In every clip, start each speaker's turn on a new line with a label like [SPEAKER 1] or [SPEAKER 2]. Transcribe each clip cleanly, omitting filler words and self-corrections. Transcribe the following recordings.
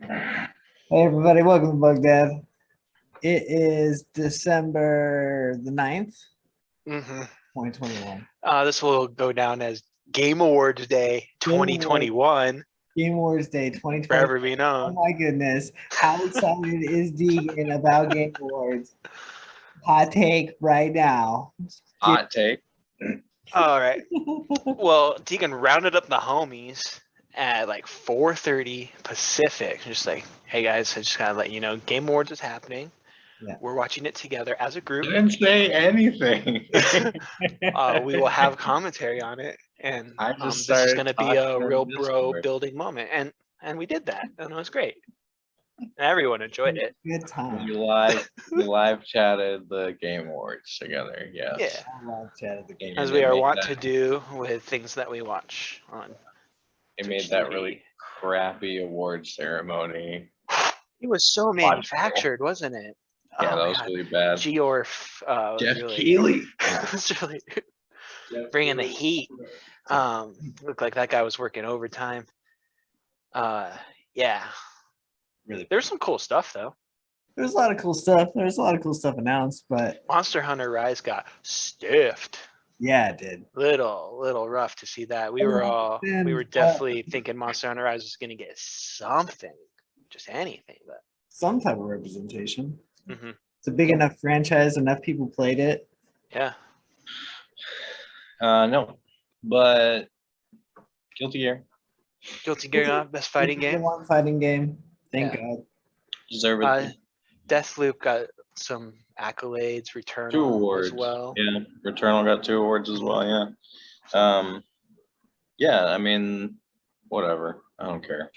[SPEAKER 1] Hey everybody, welcome to Bug Dev. It is December the 9th,
[SPEAKER 2] Mm-hmm.
[SPEAKER 1] 2021.
[SPEAKER 2] This will go down as Game Awards Day
[SPEAKER 1] Game Awards.
[SPEAKER 2] 2021,
[SPEAKER 1] Game Awards Day 2020.
[SPEAKER 2] forever be
[SPEAKER 1] Oh
[SPEAKER 2] known.
[SPEAKER 1] my goodness. How excited is Deegan about Game Awards? Hot take right now.
[SPEAKER 3] Hot take.
[SPEAKER 2] All right. Well, Deacon rounded up the homies at like 4:30 Pacific. Just like, hey guys, I just gotta let you know, Game Awards is happening.
[SPEAKER 1] Yeah.
[SPEAKER 2] We're watching it together as a group.
[SPEAKER 3] Didn't say anything.
[SPEAKER 2] We will have commentary on it, and
[SPEAKER 3] I just
[SPEAKER 2] this is
[SPEAKER 3] started
[SPEAKER 2] gonna be a
[SPEAKER 3] talking in
[SPEAKER 2] real bro
[SPEAKER 3] Discord.
[SPEAKER 2] building moment, and we did that, and it was great. Everyone enjoyed it.
[SPEAKER 1] Good time.
[SPEAKER 3] We live chatted the Game Awards together. Yes.
[SPEAKER 2] Yeah.
[SPEAKER 1] I love chat at the game.
[SPEAKER 2] As
[SPEAKER 3] And
[SPEAKER 2] we
[SPEAKER 3] they
[SPEAKER 2] are
[SPEAKER 3] made
[SPEAKER 2] wont
[SPEAKER 3] that-
[SPEAKER 2] to do with things that we watch on.
[SPEAKER 3] They
[SPEAKER 2] Twitch
[SPEAKER 3] made that
[SPEAKER 2] TV.
[SPEAKER 3] really crappy award ceremony.
[SPEAKER 2] It was so manufactured, wasn't it?
[SPEAKER 3] Yeah,
[SPEAKER 2] Oh
[SPEAKER 3] that
[SPEAKER 2] my
[SPEAKER 3] was
[SPEAKER 2] God.
[SPEAKER 3] really bad.
[SPEAKER 2] Georf was
[SPEAKER 3] Jeff
[SPEAKER 2] really,
[SPEAKER 3] Keighley.
[SPEAKER 2] was really bringing the heat. Looked like that guy was working overtime. Yeah,
[SPEAKER 1] Really.
[SPEAKER 2] there's some cool stuff though.
[SPEAKER 1] There's a lot of cool stuff. There's a lot of cool stuff announced, but
[SPEAKER 2] Monster Hunter Rise got stiffed.
[SPEAKER 1] yeah, it did.
[SPEAKER 2] Little rough to see that. We were definitely thinking Monster Hunter Rise was gonna get something, just anything, but
[SPEAKER 1] Some type of representation.
[SPEAKER 2] Mhm.
[SPEAKER 1] It's a big enough franchise, enough people played it.
[SPEAKER 2] yeah.
[SPEAKER 3] No, but Guilty Gear.
[SPEAKER 2] Guilty Gear, best fighting
[SPEAKER 1] It's the
[SPEAKER 2] game.
[SPEAKER 1] one fighting game. Thank
[SPEAKER 2] Yeah.
[SPEAKER 1] God.
[SPEAKER 3] Deservedly.
[SPEAKER 2] Deathloop got some accolades, Returnal
[SPEAKER 3] 2 awards.
[SPEAKER 2] as well.
[SPEAKER 3] Yeah, Returnal got 2 awards as well. Yeah. Yeah. I mean, whatever. I don't care.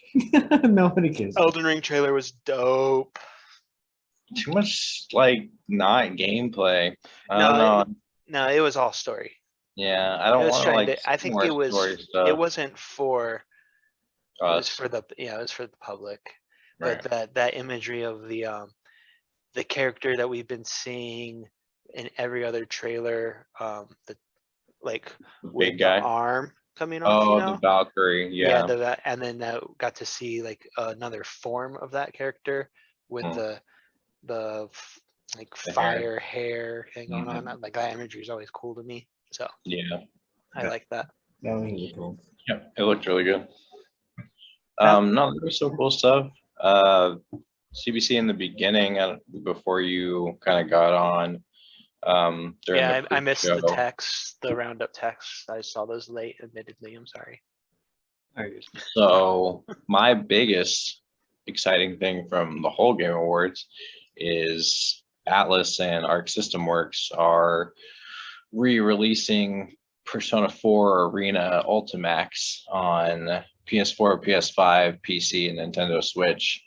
[SPEAKER 1] Nobody cares.
[SPEAKER 2] Elden Ring trailer was dope.
[SPEAKER 3] Too much like not gameplay. I
[SPEAKER 2] No,
[SPEAKER 3] don't know.
[SPEAKER 2] No, it was all story.
[SPEAKER 3] Yeah, I
[SPEAKER 2] It
[SPEAKER 3] don't
[SPEAKER 2] was
[SPEAKER 3] want to
[SPEAKER 2] trying
[SPEAKER 3] like.
[SPEAKER 2] to. I think
[SPEAKER 3] more
[SPEAKER 2] it was.
[SPEAKER 3] story stuff.
[SPEAKER 2] It wasn't for. It was
[SPEAKER 3] Us.
[SPEAKER 2] for the. Yeah, it was for the public.
[SPEAKER 3] Right.
[SPEAKER 2] But that imagery of the character that we've been seeing in every other trailer, the like
[SPEAKER 3] The
[SPEAKER 2] with
[SPEAKER 3] big guy.
[SPEAKER 2] the arm coming off,
[SPEAKER 3] Oh,
[SPEAKER 2] you know.
[SPEAKER 3] the Valkyrie. Yeah.
[SPEAKER 2] And then got to see like another form of that character with
[SPEAKER 3] Hmm.
[SPEAKER 2] the like
[SPEAKER 3] The
[SPEAKER 2] fire hair thing going
[SPEAKER 3] Mhm.
[SPEAKER 2] on. Like that imagery is always cool to me. So
[SPEAKER 3] Yeah.
[SPEAKER 2] I
[SPEAKER 1] Yeah.
[SPEAKER 2] like that.
[SPEAKER 1] That was really cool.
[SPEAKER 3] Yep. It looked really good.
[SPEAKER 1] Yeah.
[SPEAKER 3] No, there was some cool stuff. CBC in the beginning, before you kind of got on. During
[SPEAKER 2] Yeah,
[SPEAKER 3] the
[SPEAKER 2] I missed the
[SPEAKER 3] pre-show.
[SPEAKER 2] text, the roundup text. I saw those late, admittedly. I'm sorry.
[SPEAKER 3] So my biggest exciting thing from the whole Game Awards is Atlas and Arc System Works are re-releasing Persona 4 Arena Ultimax on PS4, PS5, PC, and Nintendo Switch,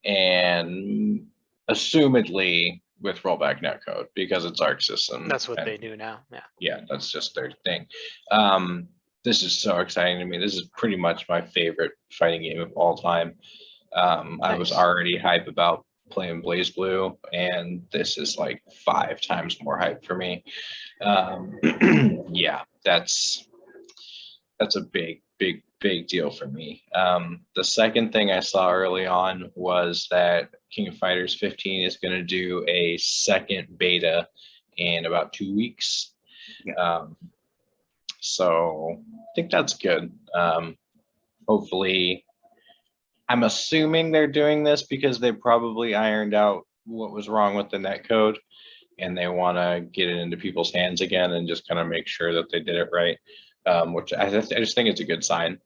[SPEAKER 3] and assumedly with rollback netcode because it's Arc System.
[SPEAKER 2] That's what
[SPEAKER 3] and-
[SPEAKER 2] they do now. Yeah.
[SPEAKER 3] yeah, that's just their thing. This is so exciting to me. This is pretty much my favorite fighting game of all time. I was
[SPEAKER 2] Nice.
[SPEAKER 3] already hype about playing Blaze Blue, and this is like 5 times more hype for me. Yeah, that's a big deal for me. The second thing I saw early on was that King of Fighters 15 is going to do a second beta in about 2 weeks. So I think that's good. Hopefully, I'm assuming they're doing this because they probably ironed out what was wrong with the netcode and they want to get it into people's hands again and just kind of make sure that they did it right, which I just think it's a good sign.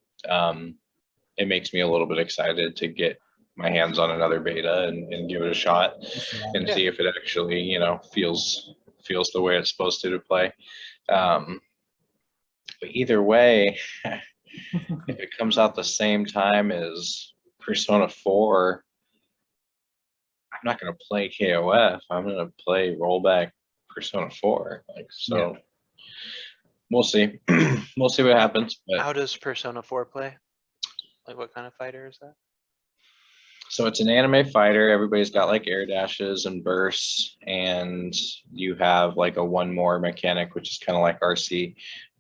[SPEAKER 3] It makes me a little bit excited to get my hands on another beta and give it a shot and
[SPEAKER 2] Yeah.
[SPEAKER 3] see if it actually, feels the way it's supposed to play. But either way, if it comes out the same time as Persona 4, I'm not going to play KOF. I'm going to play rollback Persona 4. So we'll see. We'll see what happens. But
[SPEAKER 2] How does Persona 4 play? Like what kind of fighter is that?
[SPEAKER 3] so it's an anime fighter. Everybody's got like air dashes and bursts, and you have like a one more mechanic, which is kind of like RC.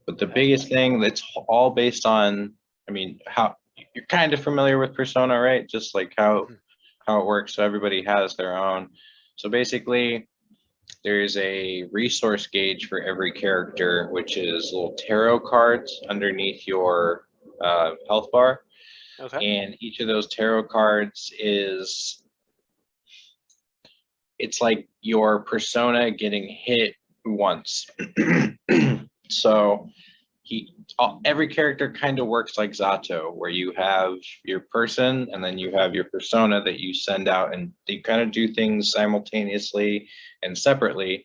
[SPEAKER 3] But the biggest thing that's all based on, you're kind of familiar with Persona, right? Just like how it works. So everybody has their own. So basically, there's a resource gauge for every character, which is little tarot cards underneath your health bar.
[SPEAKER 2] Okay.
[SPEAKER 3] And each of those tarot cards it's like your persona getting hit once. So every character kind of works like Zato, where you have your person and then you have your persona that you send out, and they kind of do things simultaneously and separately.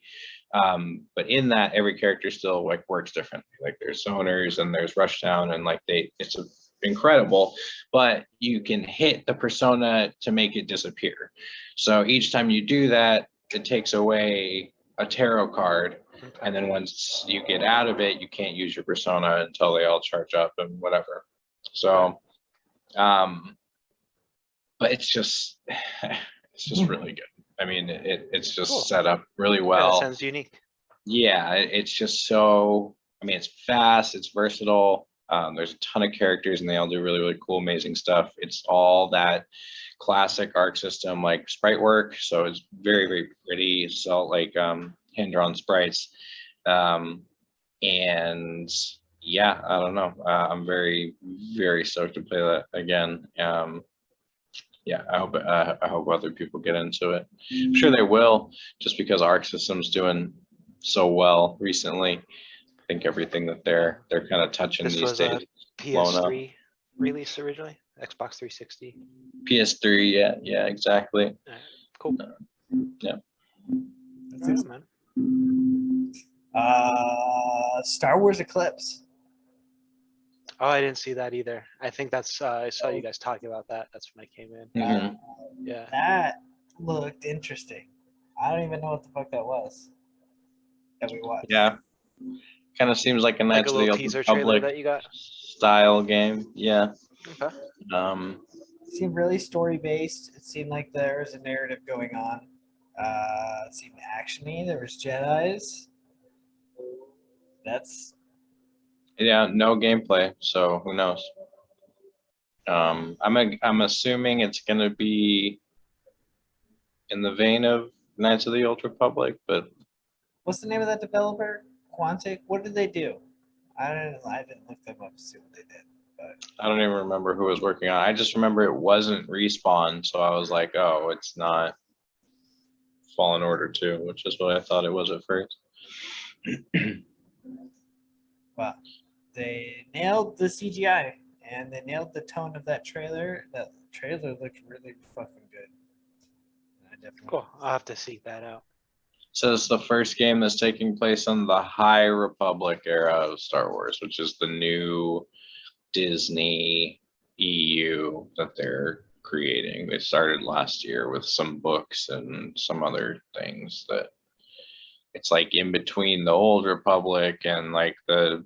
[SPEAKER 3] But in that, every character still like works differently. Like there's zoners and there's rushdown, and like it's incredible, but you can hit the persona to make it disappear. So each time you do that, it takes away a tarot card.
[SPEAKER 2] Okay.
[SPEAKER 3] And then once you get out of it, you can't use your persona until they all charge up and whatever. So, but it's just really good. I mean, it's just
[SPEAKER 2] Cool.
[SPEAKER 3] set up really
[SPEAKER 2] Yeah,
[SPEAKER 3] well.
[SPEAKER 2] that sounds unique.
[SPEAKER 3] Yeah, it's just so, I mean, it's fast, it's versatile. There's a ton of characters and they all do really, really cool, amazing stuff. It's all that classic Arc System like sprite work. So it's very, very pretty. So like hand-drawn sprites. And yeah, I don't know. I'm very, very stoked to play that again. Yeah, I hope other people get into it. I'm sure they will, just because Arc System's doing so well recently. I think everything that they're kind of touching
[SPEAKER 2] This
[SPEAKER 3] these
[SPEAKER 2] was a
[SPEAKER 3] days. blown up.
[SPEAKER 2] PS3 release originally, Xbox 360.
[SPEAKER 3] PS3, yeah, exactly.
[SPEAKER 2] Cool.
[SPEAKER 3] Yeah.
[SPEAKER 1] That's
[SPEAKER 2] Right
[SPEAKER 1] it.
[SPEAKER 2] on, man.
[SPEAKER 1] Star Wars Eclipse.
[SPEAKER 2] Oh, I didn't see that either. I think that's I saw you guys talking about that. That's when I came in.
[SPEAKER 3] Mhm.
[SPEAKER 2] Yeah.
[SPEAKER 1] That looked interesting. I don't even know what the fuck that was. That we watched.
[SPEAKER 3] Yeah. Kind of seems like a
[SPEAKER 2] Like
[SPEAKER 3] Knights
[SPEAKER 2] a
[SPEAKER 3] of the
[SPEAKER 2] little
[SPEAKER 3] Old
[SPEAKER 2] teaser trailer
[SPEAKER 3] Republic
[SPEAKER 2] that you got.
[SPEAKER 3] style game. Yeah.
[SPEAKER 2] Okay.
[SPEAKER 1] It seemed really story based. It seemed like there was a narrative going on. It seemed actiony. There was Jedi's. That's
[SPEAKER 3] Yeah, no gameplay, so who knows? I'm assuming it's gonna be in the vein of Knights of the Old Republic, but
[SPEAKER 1] what's the name of that developer? Quantic. What did they do? I didn't look them up to see what they did. But
[SPEAKER 3] I don't even remember who was working on it. I just remember it wasn't Respawn, so I was like, oh, it's not Fallen Order 2, which is what I thought it was at first.
[SPEAKER 1] well, they nailed the CGI and they nailed the tone of that trailer. That trailer looked really fucking good. I definitely
[SPEAKER 2] Cool. I'll have to seek that out.
[SPEAKER 3] So it's the first game that's taking place in the High Republic era of Star Wars, which is the new Disney EU that they're creating. They started last year with some books and some other things that it's like in between the old Republic and like the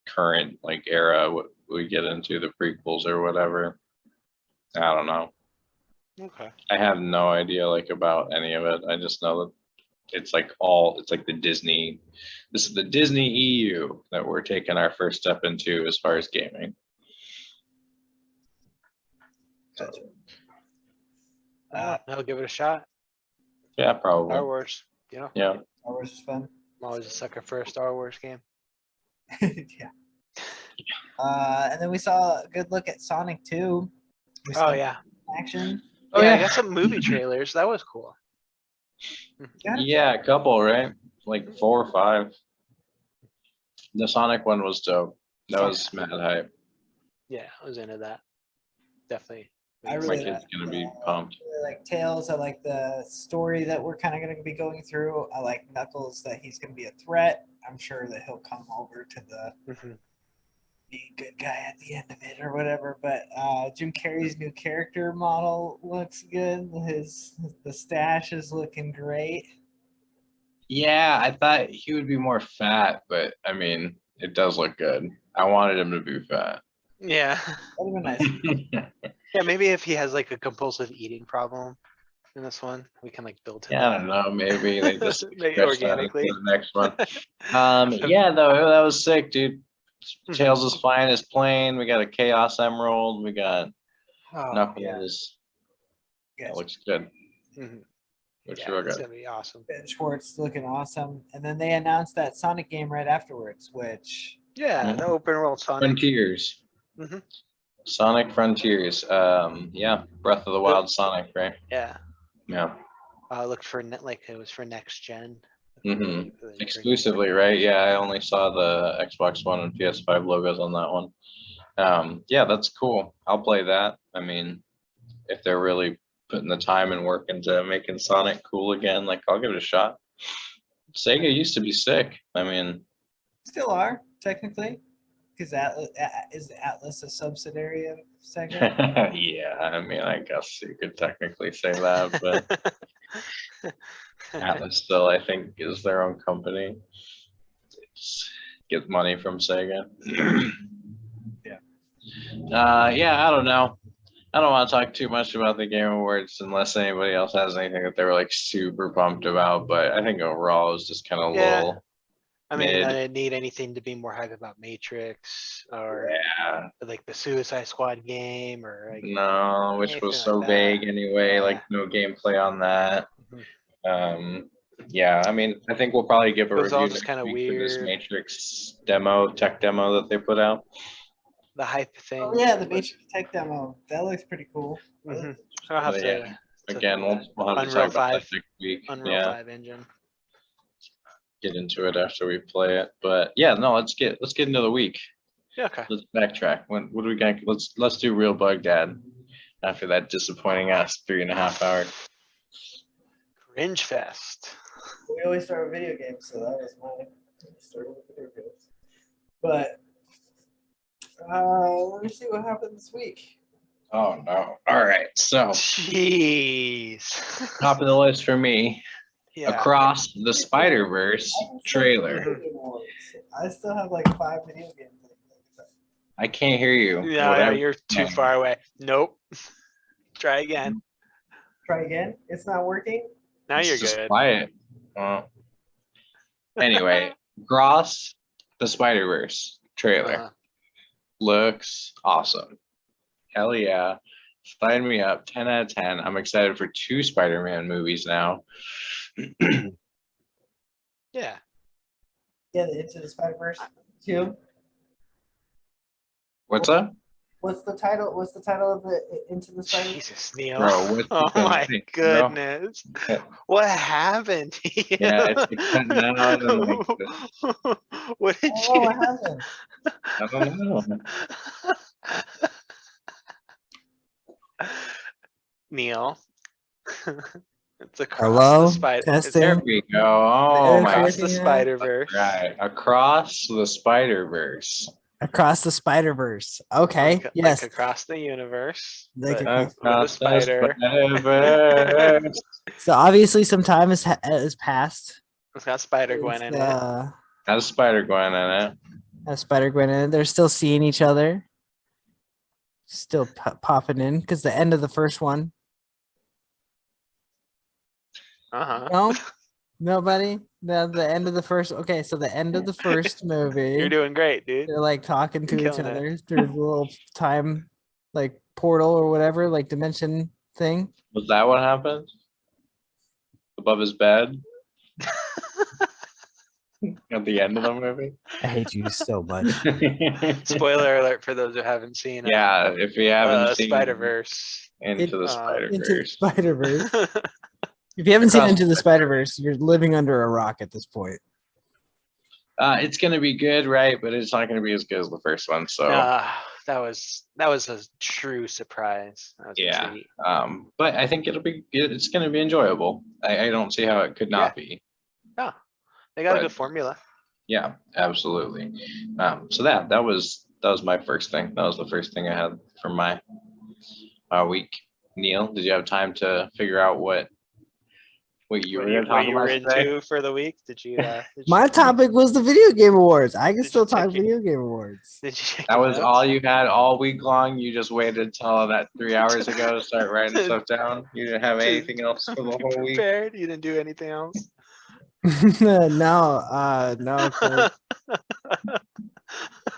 [SPEAKER 3] current like era, what we get into the prequels or whatever. I don't know.
[SPEAKER 2] Okay.
[SPEAKER 3] I have no idea like about any of it. I just know that it's like the Disney, this is the Disney EU that we're taking our first step into as far as gaming.
[SPEAKER 1] Gotcha.
[SPEAKER 2] I'll give it a shot.
[SPEAKER 3] Yeah,
[SPEAKER 2] Star
[SPEAKER 3] probably.
[SPEAKER 2] Wars. You know,
[SPEAKER 3] Yeah.
[SPEAKER 1] Star Wars is fun.
[SPEAKER 2] I'm always a sucker for a Star Wars game.
[SPEAKER 1] yeah. And then we saw a good look at Sonic 2. We
[SPEAKER 2] Oh
[SPEAKER 1] saw
[SPEAKER 2] yeah.
[SPEAKER 1] action.
[SPEAKER 3] Oh,
[SPEAKER 2] yeah, I
[SPEAKER 3] yeah.
[SPEAKER 2] got some movie trailers. That was cool.
[SPEAKER 3] Yeah, a couple, right? Like 4 or 5. The Sonic one was dope. That was mad hype.
[SPEAKER 2] Yeah, I was into that. Definitely.
[SPEAKER 1] I
[SPEAKER 3] My
[SPEAKER 1] really
[SPEAKER 3] kid's gonna be pumped.
[SPEAKER 1] really like Tails. I like the story that we're kind of going to be going through. I like Knuckles, that he's going to be a threat. I'm sure that he'll come over to the
[SPEAKER 2] Mhm.
[SPEAKER 1] be a good guy at the end of it or whatever. But Jim Carrey's new character model looks good. The stash is looking great.
[SPEAKER 3] Yeah, I thought he would be more fat, but I mean, it does look good. I wanted him to be fat.
[SPEAKER 2] Yeah.
[SPEAKER 1] That'd be nice.
[SPEAKER 2] Yeah, maybe if he has like a compulsive eating problem in this one, we can like build him
[SPEAKER 3] Yeah, I
[SPEAKER 2] up.
[SPEAKER 3] don't know. Maybe they just
[SPEAKER 2] Maybe
[SPEAKER 3] stretch that into
[SPEAKER 2] organically.
[SPEAKER 3] the next one. Yeah, though that was sick, dude. Tails is flying his plane. We got a Chaos Emerald. We got
[SPEAKER 1] Oh,
[SPEAKER 3] Knuckles.
[SPEAKER 1] yeah.
[SPEAKER 3] That looks good.
[SPEAKER 2] Mhm.
[SPEAKER 3] Looks
[SPEAKER 2] Yeah,
[SPEAKER 3] real
[SPEAKER 2] it's
[SPEAKER 3] good.
[SPEAKER 2] gonna be awesome.
[SPEAKER 1] Ben Schwartz looking awesome. And then they announced that Sonic game right afterwards, which
[SPEAKER 2] Yeah,
[SPEAKER 3] Mhm.
[SPEAKER 2] the open world Sonic.
[SPEAKER 3] Frontiers.
[SPEAKER 2] Mhm.
[SPEAKER 3] Sonic Frontiers. Yeah, Breath of the Wild Sonic, right?
[SPEAKER 2] Yeah,
[SPEAKER 3] Yeah.
[SPEAKER 2] I looked for like it was for next gen.
[SPEAKER 3] hmm Exclusively, right? Yeah, I only saw the Xbox One and PS5 logos on that one. Yeah, that's cool. I'll play that. I mean, if they're really putting the time and work into making Sonic cool again, like I'll give it a shot. Sega used to be sick. I mean,
[SPEAKER 1] still are technically, because is Atlas a subsidiary of Sega?
[SPEAKER 3] yeah, I mean, I guess you could technically say that, but Atlas still, I think, is their own company. It's, get money from Sega.
[SPEAKER 1] Yeah.
[SPEAKER 3] Yeah, I don't know. I don't want to talk too much about the Game Awards unless anybody else has anything that they were like super pumped about. But I think overall it was just kind of
[SPEAKER 2] Yeah.
[SPEAKER 3] little.
[SPEAKER 2] I mean, I
[SPEAKER 3] Mid.
[SPEAKER 2] didn't need anything to be more hype about Matrix or
[SPEAKER 3] Yeah,
[SPEAKER 2] like the Suicide Squad game or like
[SPEAKER 3] no, which
[SPEAKER 2] anything
[SPEAKER 3] was
[SPEAKER 2] like
[SPEAKER 3] so
[SPEAKER 2] that.
[SPEAKER 3] vague anyway.
[SPEAKER 2] Yeah.
[SPEAKER 3] Like no gameplay on that.
[SPEAKER 2] Mhm.
[SPEAKER 3] Yeah, I mean, I think we'll probably give a
[SPEAKER 2] It was all
[SPEAKER 3] review
[SPEAKER 2] just
[SPEAKER 3] next
[SPEAKER 2] kinda
[SPEAKER 3] week for this
[SPEAKER 2] weird.
[SPEAKER 3] Matrix tech demo that they put out.
[SPEAKER 2] The hype thing.
[SPEAKER 1] Oh yeah, the Matrix Tech demo. That looks pretty cool.
[SPEAKER 2] Mhm. I'll have
[SPEAKER 3] But yeah,
[SPEAKER 2] to
[SPEAKER 3] again, we'll have to
[SPEAKER 2] Unreal
[SPEAKER 3] talk about that
[SPEAKER 2] 5.
[SPEAKER 3] next week.
[SPEAKER 2] Unreal
[SPEAKER 3] Yeah,
[SPEAKER 2] 5 engine.
[SPEAKER 3] get into it after we play it. But yeah, no, let's get into the week.
[SPEAKER 2] Yeah, okay.
[SPEAKER 3] Let's backtrack. What do we got? Let's do Real Bug Dad after that disappointing ass 3.5 hours.
[SPEAKER 2] Cringe Fest.
[SPEAKER 1] We always start with video games, so that was my start with video games. But let me see what happened this week.
[SPEAKER 3] Oh no! All right, so
[SPEAKER 2] Jeez.
[SPEAKER 3] top of the list for me,
[SPEAKER 2] Yeah.
[SPEAKER 3] Across the Spider-Verse trailer.
[SPEAKER 1] Video Game Awards. I still have like 5 video games.
[SPEAKER 3] I can't hear you.
[SPEAKER 2] Yeah,
[SPEAKER 3] Whatever.
[SPEAKER 2] you're too far away. Nope. Try again.
[SPEAKER 1] Try again. It's not working.
[SPEAKER 2] Now you're
[SPEAKER 3] Just
[SPEAKER 2] good.
[SPEAKER 3] quiet. Anyway, Across the Spider-Verse trailer
[SPEAKER 2] Uh,
[SPEAKER 3] looks awesome. Hell yeah. Sign me up. 10 out of 10. I'm excited for 2 Spider-Man movies now.
[SPEAKER 2] yeah.
[SPEAKER 1] Yeah, the Into the Spider-Verse 2.
[SPEAKER 3] What's up?
[SPEAKER 1] What's the title? What's the title of the Into the Spider-Verse?
[SPEAKER 2] Jesus, Neil.
[SPEAKER 3] Bro, what
[SPEAKER 2] Oh
[SPEAKER 3] you
[SPEAKER 2] my
[SPEAKER 3] think, bro?
[SPEAKER 2] goodness. What happened here?
[SPEAKER 3] Yeah, it's like cutting out and like
[SPEAKER 2] What did
[SPEAKER 1] Oh,
[SPEAKER 2] you?
[SPEAKER 1] what happened?
[SPEAKER 3] I don't know.
[SPEAKER 2] Neil. It's across
[SPEAKER 4] Hello?
[SPEAKER 2] the spider.
[SPEAKER 4] Testing?
[SPEAKER 3] There we go. Oh
[SPEAKER 4] It's
[SPEAKER 3] my
[SPEAKER 2] Across the
[SPEAKER 4] working now?
[SPEAKER 2] Spider Verse.
[SPEAKER 3] right. Across the Spider-Verse.
[SPEAKER 4] Across the Spider Verse. Okay.
[SPEAKER 2] Like,
[SPEAKER 4] yes.
[SPEAKER 2] Like across the universe.
[SPEAKER 4] Like
[SPEAKER 2] but
[SPEAKER 4] across-
[SPEAKER 2] with a
[SPEAKER 3] Across the
[SPEAKER 2] spider.
[SPEAKER 3] Spider-Verse.
[SPEAKER 4] So obviously some time has passed.
[SPEAKER 2] It's got Spider Gwen in it.
[SPEAKER 3] Has Spider-Gwen in it.
[SPEAKER 4] Has Spider Gwen in it. They're still seeing each other. Still popping in because the end of the first one.
[SPEAKER 2] Uh-huh.
[SPEAKER 4] No, nobody. The end of the first. Okay, so the end of the first movie.
[SPEAKER 2] You're doing great, dude.
[SPEAKER 4] They're like talking to each
[SPEAKER 2] Killing it.
[SPEAKER 4] other through the little time, like portal or whatever, like dimension thing.
[SPEAKER 3] Was that what happened? Above his bed? At the end of the movie?
[SPEAKER 4] I hate you so much.
[SPEAKER 2] Spoiler alert for those who haven't seen
[SPEAKER 3] Yeah, if you haven't seen
[SPEAKER 2] Spider Verse.
[SPEAKER 3] Into the
[SPEAKER 4] Into the
[SPEAKER 3] Spider-Verse.
[SPEAKER 4] Spider Verse. If you haven't seen
[SPEAKER 3] Across
[SPEAKER 4] Into the
[SPEAKER 3] the
[SPEAKER 4] Spider Verse, you're living under a rock at this point.
[SPEAKER 3] It's gonna be good, right? But it's not gonna be as good as the first one. So
[SPEAKER 2] That was a true surprise. That was a
[SPEAKER 3] Yeah.
[SPEAKER 2] treat.
[SPEAKER 3] but I think it's gonna be enjoyable. I don't see how it could not be.
[SPEAKER 2] They got a
[SPEAKER 3] But-
[SPEAKER 2] good formula.
[SPEAKER 3] Yeah, absolutely. So that was my first thing. That was the first thing I had for my week. Neil, did you have time to figure out what you were gonna talk
[SPEAKER 2] What you were
[SPEAKER 3] about today?
[SPEAKER 2] into for the week? Did you?
[SPEAKER 4] My topic was the video game awards. I can
[SPEAKER 2] Did
[SPEAKER 4] still
[SPEAKER 2] you
[SPEAKER 4] talk
[SPEAKER 2] check it?
[SPEAKER 4] video game awards.
[SPEAKER 2] Did you check
[SPEAKER 3] That
[SPEAKER 2] your
[SPEAKER 3] was
[SPEAKER 2] notes?
[SPEAKER 3] all you had all week long. You just waited till that 3 hours ago to start writing stuff down. You didn't have anything else for the
[SPEAKER 2] You
[SPEAKER 3] whole week.
[SPEAKER 2] prepared? You didn't do anything else?
[SPEAKER 4] No, 'cause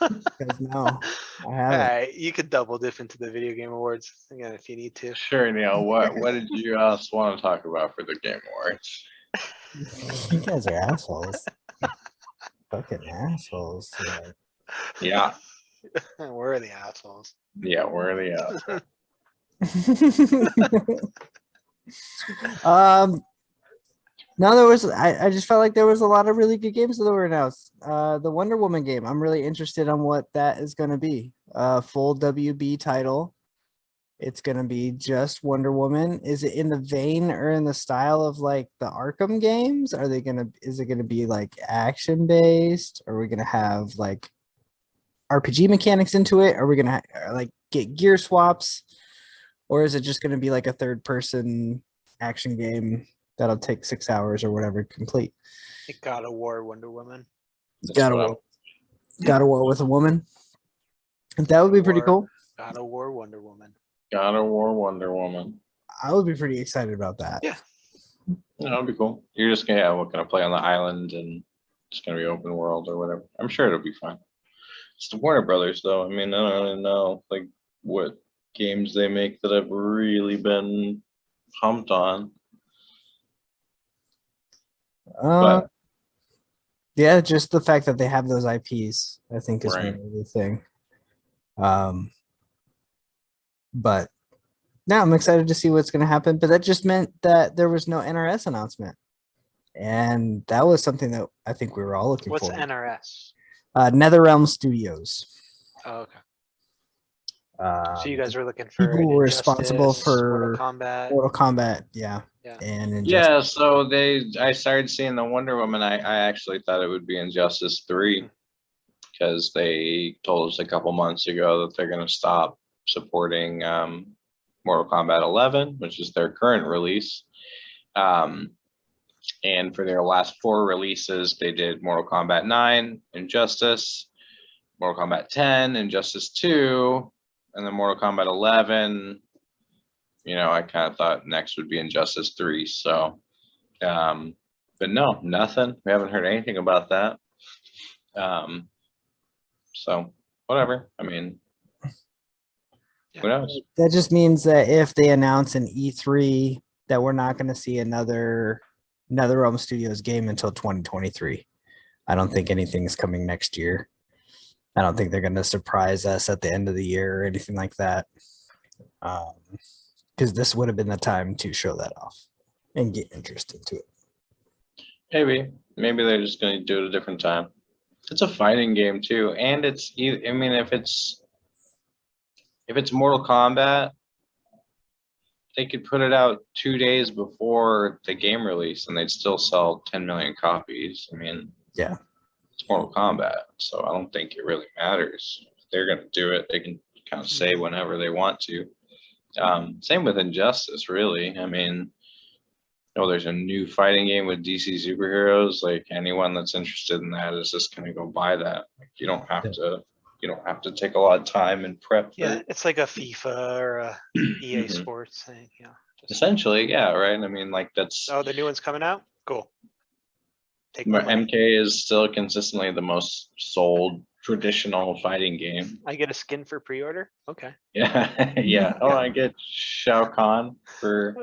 [SPEAKER 4] Because no, I
[SPEAKER 2] All
[SPEAKER 4] haven't.
[SPEAKER 2] right, you could double dip into the video game awards again if you need to.
[SPEAKER 3] Sure, Neil. What did you else want to talk about for the Game Awards?
[SPEAKER 4] You guys are assholes. Fucking assholes. Today.
[SPEAKER 3] Yeah,
[SPEAKER 2] We're the assholes.
[SPEAKER 3] yeah, we're the
[SPEAKER 4] No, there was. I just felt like there was a lot of really good games that were announced. The Wonder Woman game. I'm really interested on what that is going to be. Full WB title. It's going to be just Wonder Woman. Is it in the vein or in the style of like the Arkham games? Are they going to? Is it going to be like action based? Are we going to have like RPG mechanics into it? Are we going to like get gear swaps? Or is it just going to be like a third person action game that'll take 6 hours or whatever to complete?
[SPEAKER 2] It God of War Wonder Woman.
[SPEAKER 4] God of War. God of War with a woman. That would be pretty cool.
[SPEAKER 2] God of War Wonder Woman.
[SPEAKER 3] God of War Wonder Woman.
[SPEAKER 4] I would be pretty excited about that.
[SPEAKER 2] Yeah.
[SPEAKER 3] That'd be cool. You're just gonna play on the island and it's gonna be open world or whatever. I'm sure it'll be fine. It's the Warner Brothers though. I mean, I don't really know like what games they make that have really been pumped on. But
[SPEAKER 4] Yeah, just the fact that they have those IPs, I think, is
[SPEAKER 3] Right.
[SPEAKER 4] really the thing. But now I'm excited to see what's going to happen. But that just meant that there was no NRS announcement, and that was something that I think we were all looking
[SPEAKER 2] What's
[SPEAKER 4] for.
[SPEAKER 2] NRS?
[SPEAKER 4] NetherRealm Studios.
[SPEAKER 2] Oh, okay. So you guys were looking for
[SPEAKER 4] people
[SPEAKER 2] an
[SPEAKER 4] were responsible
[SPEAKER 2] Injustice,
[SPEAKER 4] for
[SPEAKER 2] Mortal Kombat.
[SPEAKER 4] Mortal Kombat, yeah,
[SPEAKER 2] Yeah.
[SPEAKER 4] and Injustice.
[SPEAKER 3] yeah, so I started seeing the Wonder Woman. I actually thought it would be Injustice 3 because they told us a couple months ago that they're gonna stop supporting Mortal Kombat 11, which is their current release. And for their last 4 releases, they did Mortal Kombat 9, Injustice, Mortal Kombat 10, Injustice 2, and then Mortal Kombat 11. I kind of thought next would be Injustice 3. So, but no, nothing. We haven't heard anything about that. So whatever. I mean, who knows?
[SPEAKER 4] That just means that if they announce an E3, that we're not going to see another NetherRealm Studios game until 2023. I don't think anything's coming next year. I don't think they're going to surprise us at the end of the year or anything like that. Because this would have been the time to show that off and get interest into it.
[SPEAKER 3] Maybe they're just going to do it a different time. It's a fighting game too, and it's. I mean, if it's Mortal Kombat, they could put it out 2 days before the game release, and they'd still sell 10 million copies. I mean,
[SPEAKER 4] Yeah.
[SPEAKER 3] it's Mortal Kombat, so I don't think it really matters. If they're going to do it, they can kind of say whenever they want to. Same with Injustice, really. I mean, there's a new fighting game with DC superheroes. Like anyone that's interested in that is just going to go buy that. Like you don't have to take a lot of time and prep.
[SPEAKER 2] Yeah, it's like a FIFA or a EA
[SPEAKER 3] Mhm.
[SPEAKER 2] Sports thing. Yeah.
[SPEAKER 3] Essentially, yeah, right. I mean, like that's.
[SPEAKER 2] Oh, the new one's coming out. Cool. Take my money.
[SPEAKER 3] MK is still consistently the most sold traditional fighting game.
[SPEAKER 2] I get a skin for pre-order. Okay.
[SPEAKER 3] Yeah, yeah. Oh, I get Shao Kahn for,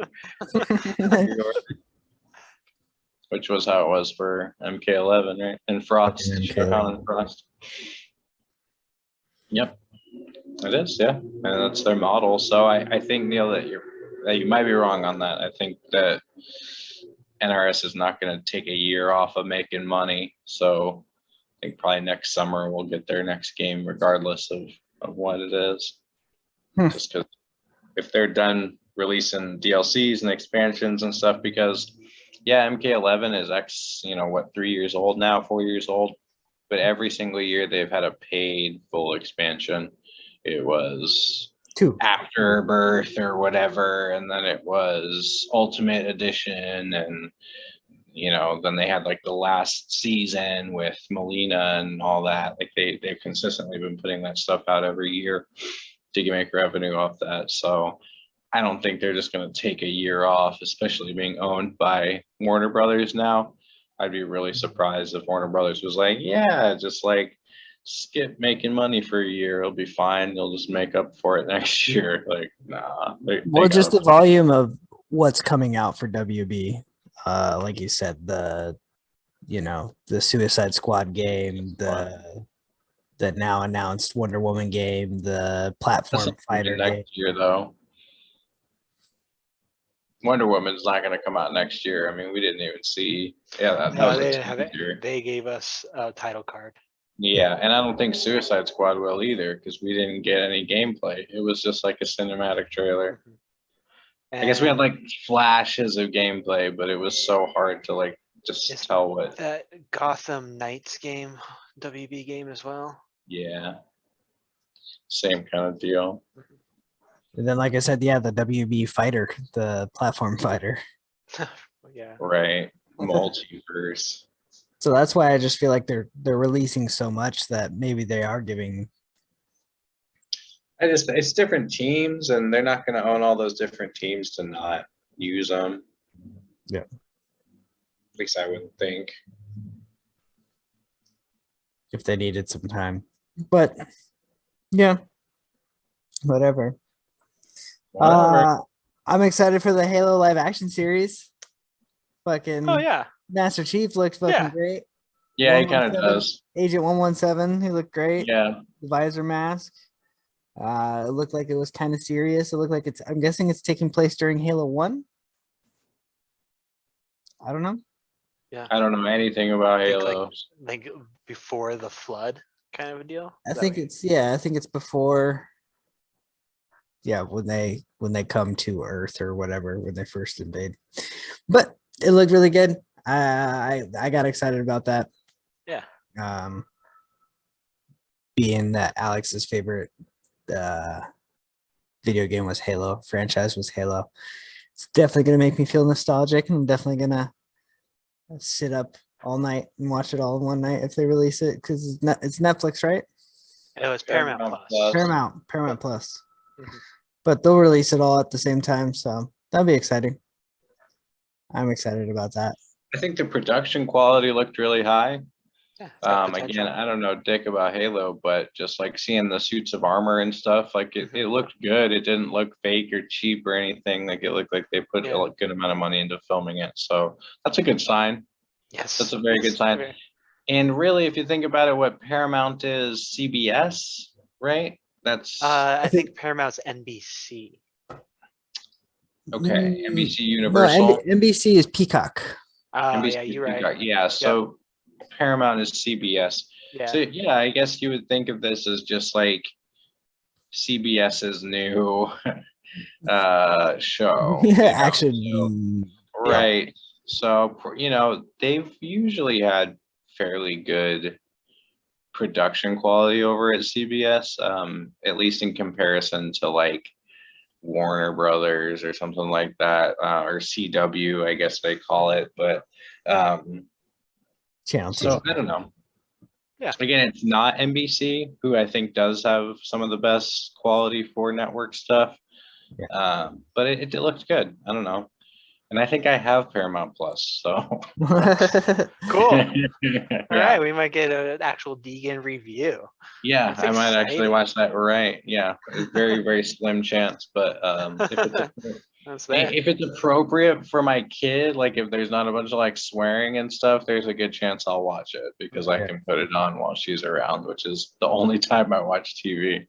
[SPEAKER 3] which was how it was for MK11, right? And Frost,
[SPEAKER 4] Fucking
[SPEAKER 3] Shao Kahn and Frost. Yep, it is. Yeah, and that's their model. So I think, Neil, that you might be wrong on that. I think that NRS is not going to take a year off of making money. So I think probably next summer we'll get their next game, regardless of what it is. Just because if they're done releasing DLCs and expansions and stuff, because yeah, MK11 is 3 years old now, 4 years old, but every single year they've had a paid full expansion. It was
[SPEAKER 4] 2.
[SPEAKER 3] Afterbirth or whatever, and then it was Ultimate Edition, and then they had like the last season with Melina and all that. Like they've consistently been putting that stuff out every year to make revenue off that. So I don't think they're just going to take a year off, especially being owned by Warner Brothers now. I'd be really surprised if Warner Brothers was like, yeah, just like skip making money for a year. It'll be fine. They'll just make up for it next year. Like, nah.
[SPEAKER 4] Well, just the volume of what's coming out for WB. Like you said, the Suicide Squad game, the now announced Wonder Woman game, the platform fighter game.
[SPEAKER 3] next year though. Wonder Woman's not going to come out next year. I mean, we didn't even see. Yeah, that
[SPEAKER 2] No,
[SPEAKER 3] was
[SPEAKER 2] they
[SPEAKER 3] a
[SPEAKER 2] didn't have it.
[SPEAKER 3] teaser.
[SPEAKER 2] They gave us a title card.
[SPEAKER 3] Yeah, and I don't think Suicide Squad will either because we didn't get any gameplay. It was just like a cinematic trailer. I guess we had like flashes of gameplay, but it was so hard to like just
[SPEAKER 2] Is
[SPEAKER 3] tell what.
[SPEAKER 2] that Gotham Knights game, WB game as well.
[SPEAKER 3] Yeah, same kind of deal.
[SPEAKER 4] And then, like I said, yeah, the WB fighter, the platform fighter.
[SPEAKER 2] Yeah.
[SPEAKER 3] Right, multiverse.
[SPEAKER 4] So that's why I just feel like they're releasing so much that maybe they are giving.
[SPEAKER 3] It's different teams, and they're not going to own all those different teams to not use them.
[SPEAKER 4] Yeah.
[SPEAKER 3] At least I wouldn't think.
[SPEAKER 4] If they needed some time, but yeah, whatever. I'm excited for the Halo live action series. Fucking
[SPEAKER 2] Oh yeah.
[SPEAKER 4] Master Chief looks fucking
[SPEAKER 2] Yeah.
[SPEAKER 4] great.
[SPEAKER 3] Yeah, he kind of
[SPEAKER 4] 117.
[SPEAKER 3] does.
[SPEAKER 4] Agent 117, he looked great.
[SPEAKER 3] Yeah.
[SPEAKER 4] The visor mask. It looked like it was kind of serious. It looked like I'm guessing it's taking place during Halo 1. I don't know.
[SPEAKER 3] I don't know anything about
[SPEAKER 2] I think,
[SPEAKER 3] Halo.
[SPEAKER 2] Like before the flood kind of a deal.
[SPEAKER 4] I think it's before. Yeah, when they come to Earth or whatever, when they first invade. But it looked really good. I got excited about that.
[SPEAKER 2] Yeah.
[SPEAKER 4] Being that Alex's favorite video game was Halo, franchise was Halo. It's definitely gonna make me feel nostalgic, and I'm definitely gonna sit up all night and watch it all in one night if they release it, because it's Netflix, right?
[SPEAKER 2] It was Paramount
[SPEAKER 3] Paramount
[SPEAKER 2] Plus.
[SPEAKER 3] Plus.
[SPEAKER 4] Paramount Plus.
[SPEAKER 2] Mhm.
[SPEAKER 4] But they'll release it all at the same time, so that'll be exciting. I'm excited about that.
[SPEAKER 3] I think the production quality looked really high.
[SPEAKER 2] Yeah, it's got potential.
[SPEAKER 3] Again, I don't know dick about Halo, but just like seeing the suits of armor and stuff, like it looked good. It didn't look fake or cheap or anything. Like it looked like they put
[SPEAKER 2] Yeah.
[SPEAKER 3] a good amount of money into filming it. So that's a good sign.
[SPEAKER 2] Yes.
[SPEAKER 3] That's a very good
[SPEAKER 2] it's
[SPEAKER 3] sign.
[SPEAKER 2] very-
[SPEAKER 3] And really, if you think about it, what Paramount is CBS, right? That's
[SPEAKER 2] I
[SPEAKER 4] think-
[SPEAKER 2] think Paramount's NBC.
[SPEAKER 3] okay. NBC
[SPEAKER 4] No,
[SPEAKER 3] Universal.
[SPEAKER 4] NBC is Peacock.
[SPEAKER 2] Oh
[SPEAKER 3] NBC
[SPEAKER 2] yeah, you're
[SPEAKER 3] Peacock.
[SPEAKER 2] right.
[SPEAKER 3] Yeah. So Paramount is CBS.
[SPEAKER 2] Yeah.
[SPEAKER 3] So yeah, I guess you would think of this as just like CBS's new show. you know,
[SPEAKER 4] Action.
[SPEAKER 3] right. So they've usually had fairly good production quality over at CBS, at least in comparison to like Warner Brothers or something like that, or CW, I guess they call it. But
[SPEAKER 4] Channel 2.
[SPEAKER 3] so I don't know.
[SPEAKER 2] Yeah.
[SPEAKER 3] Again, it's not NBC, who I think does have some of the best quality for network stuff.
[SPEAKER 4] Yeah.
[SPEAKER 3] But it looks good. I don't know. And I think I have Paramount Plus, so
[SPEAKER 2] Cool.
[SPEAKER 3] yeah.
[SPEAKER 2] All right, we might get an actual Deegan review.
[SPEAKER 3] Yeah,
[SPEAKER 2] That's
[SPEAKER 3] I might actually
[SPEAKER 2] exciting.
[SPEAKER 3] watch that. Right. Yeah. A very, very slim chance. But
[SPEAKER 2] That's there.
[SPEAKER 3] if it's appropriate for my kid, like if there's not a bunch of like swearing and stuff, there's a good chance I'll watch it because I
[SPEAKER 4] Okay.
[SPEAKER 3] can put it on while she's around, which is the only time I watch TV.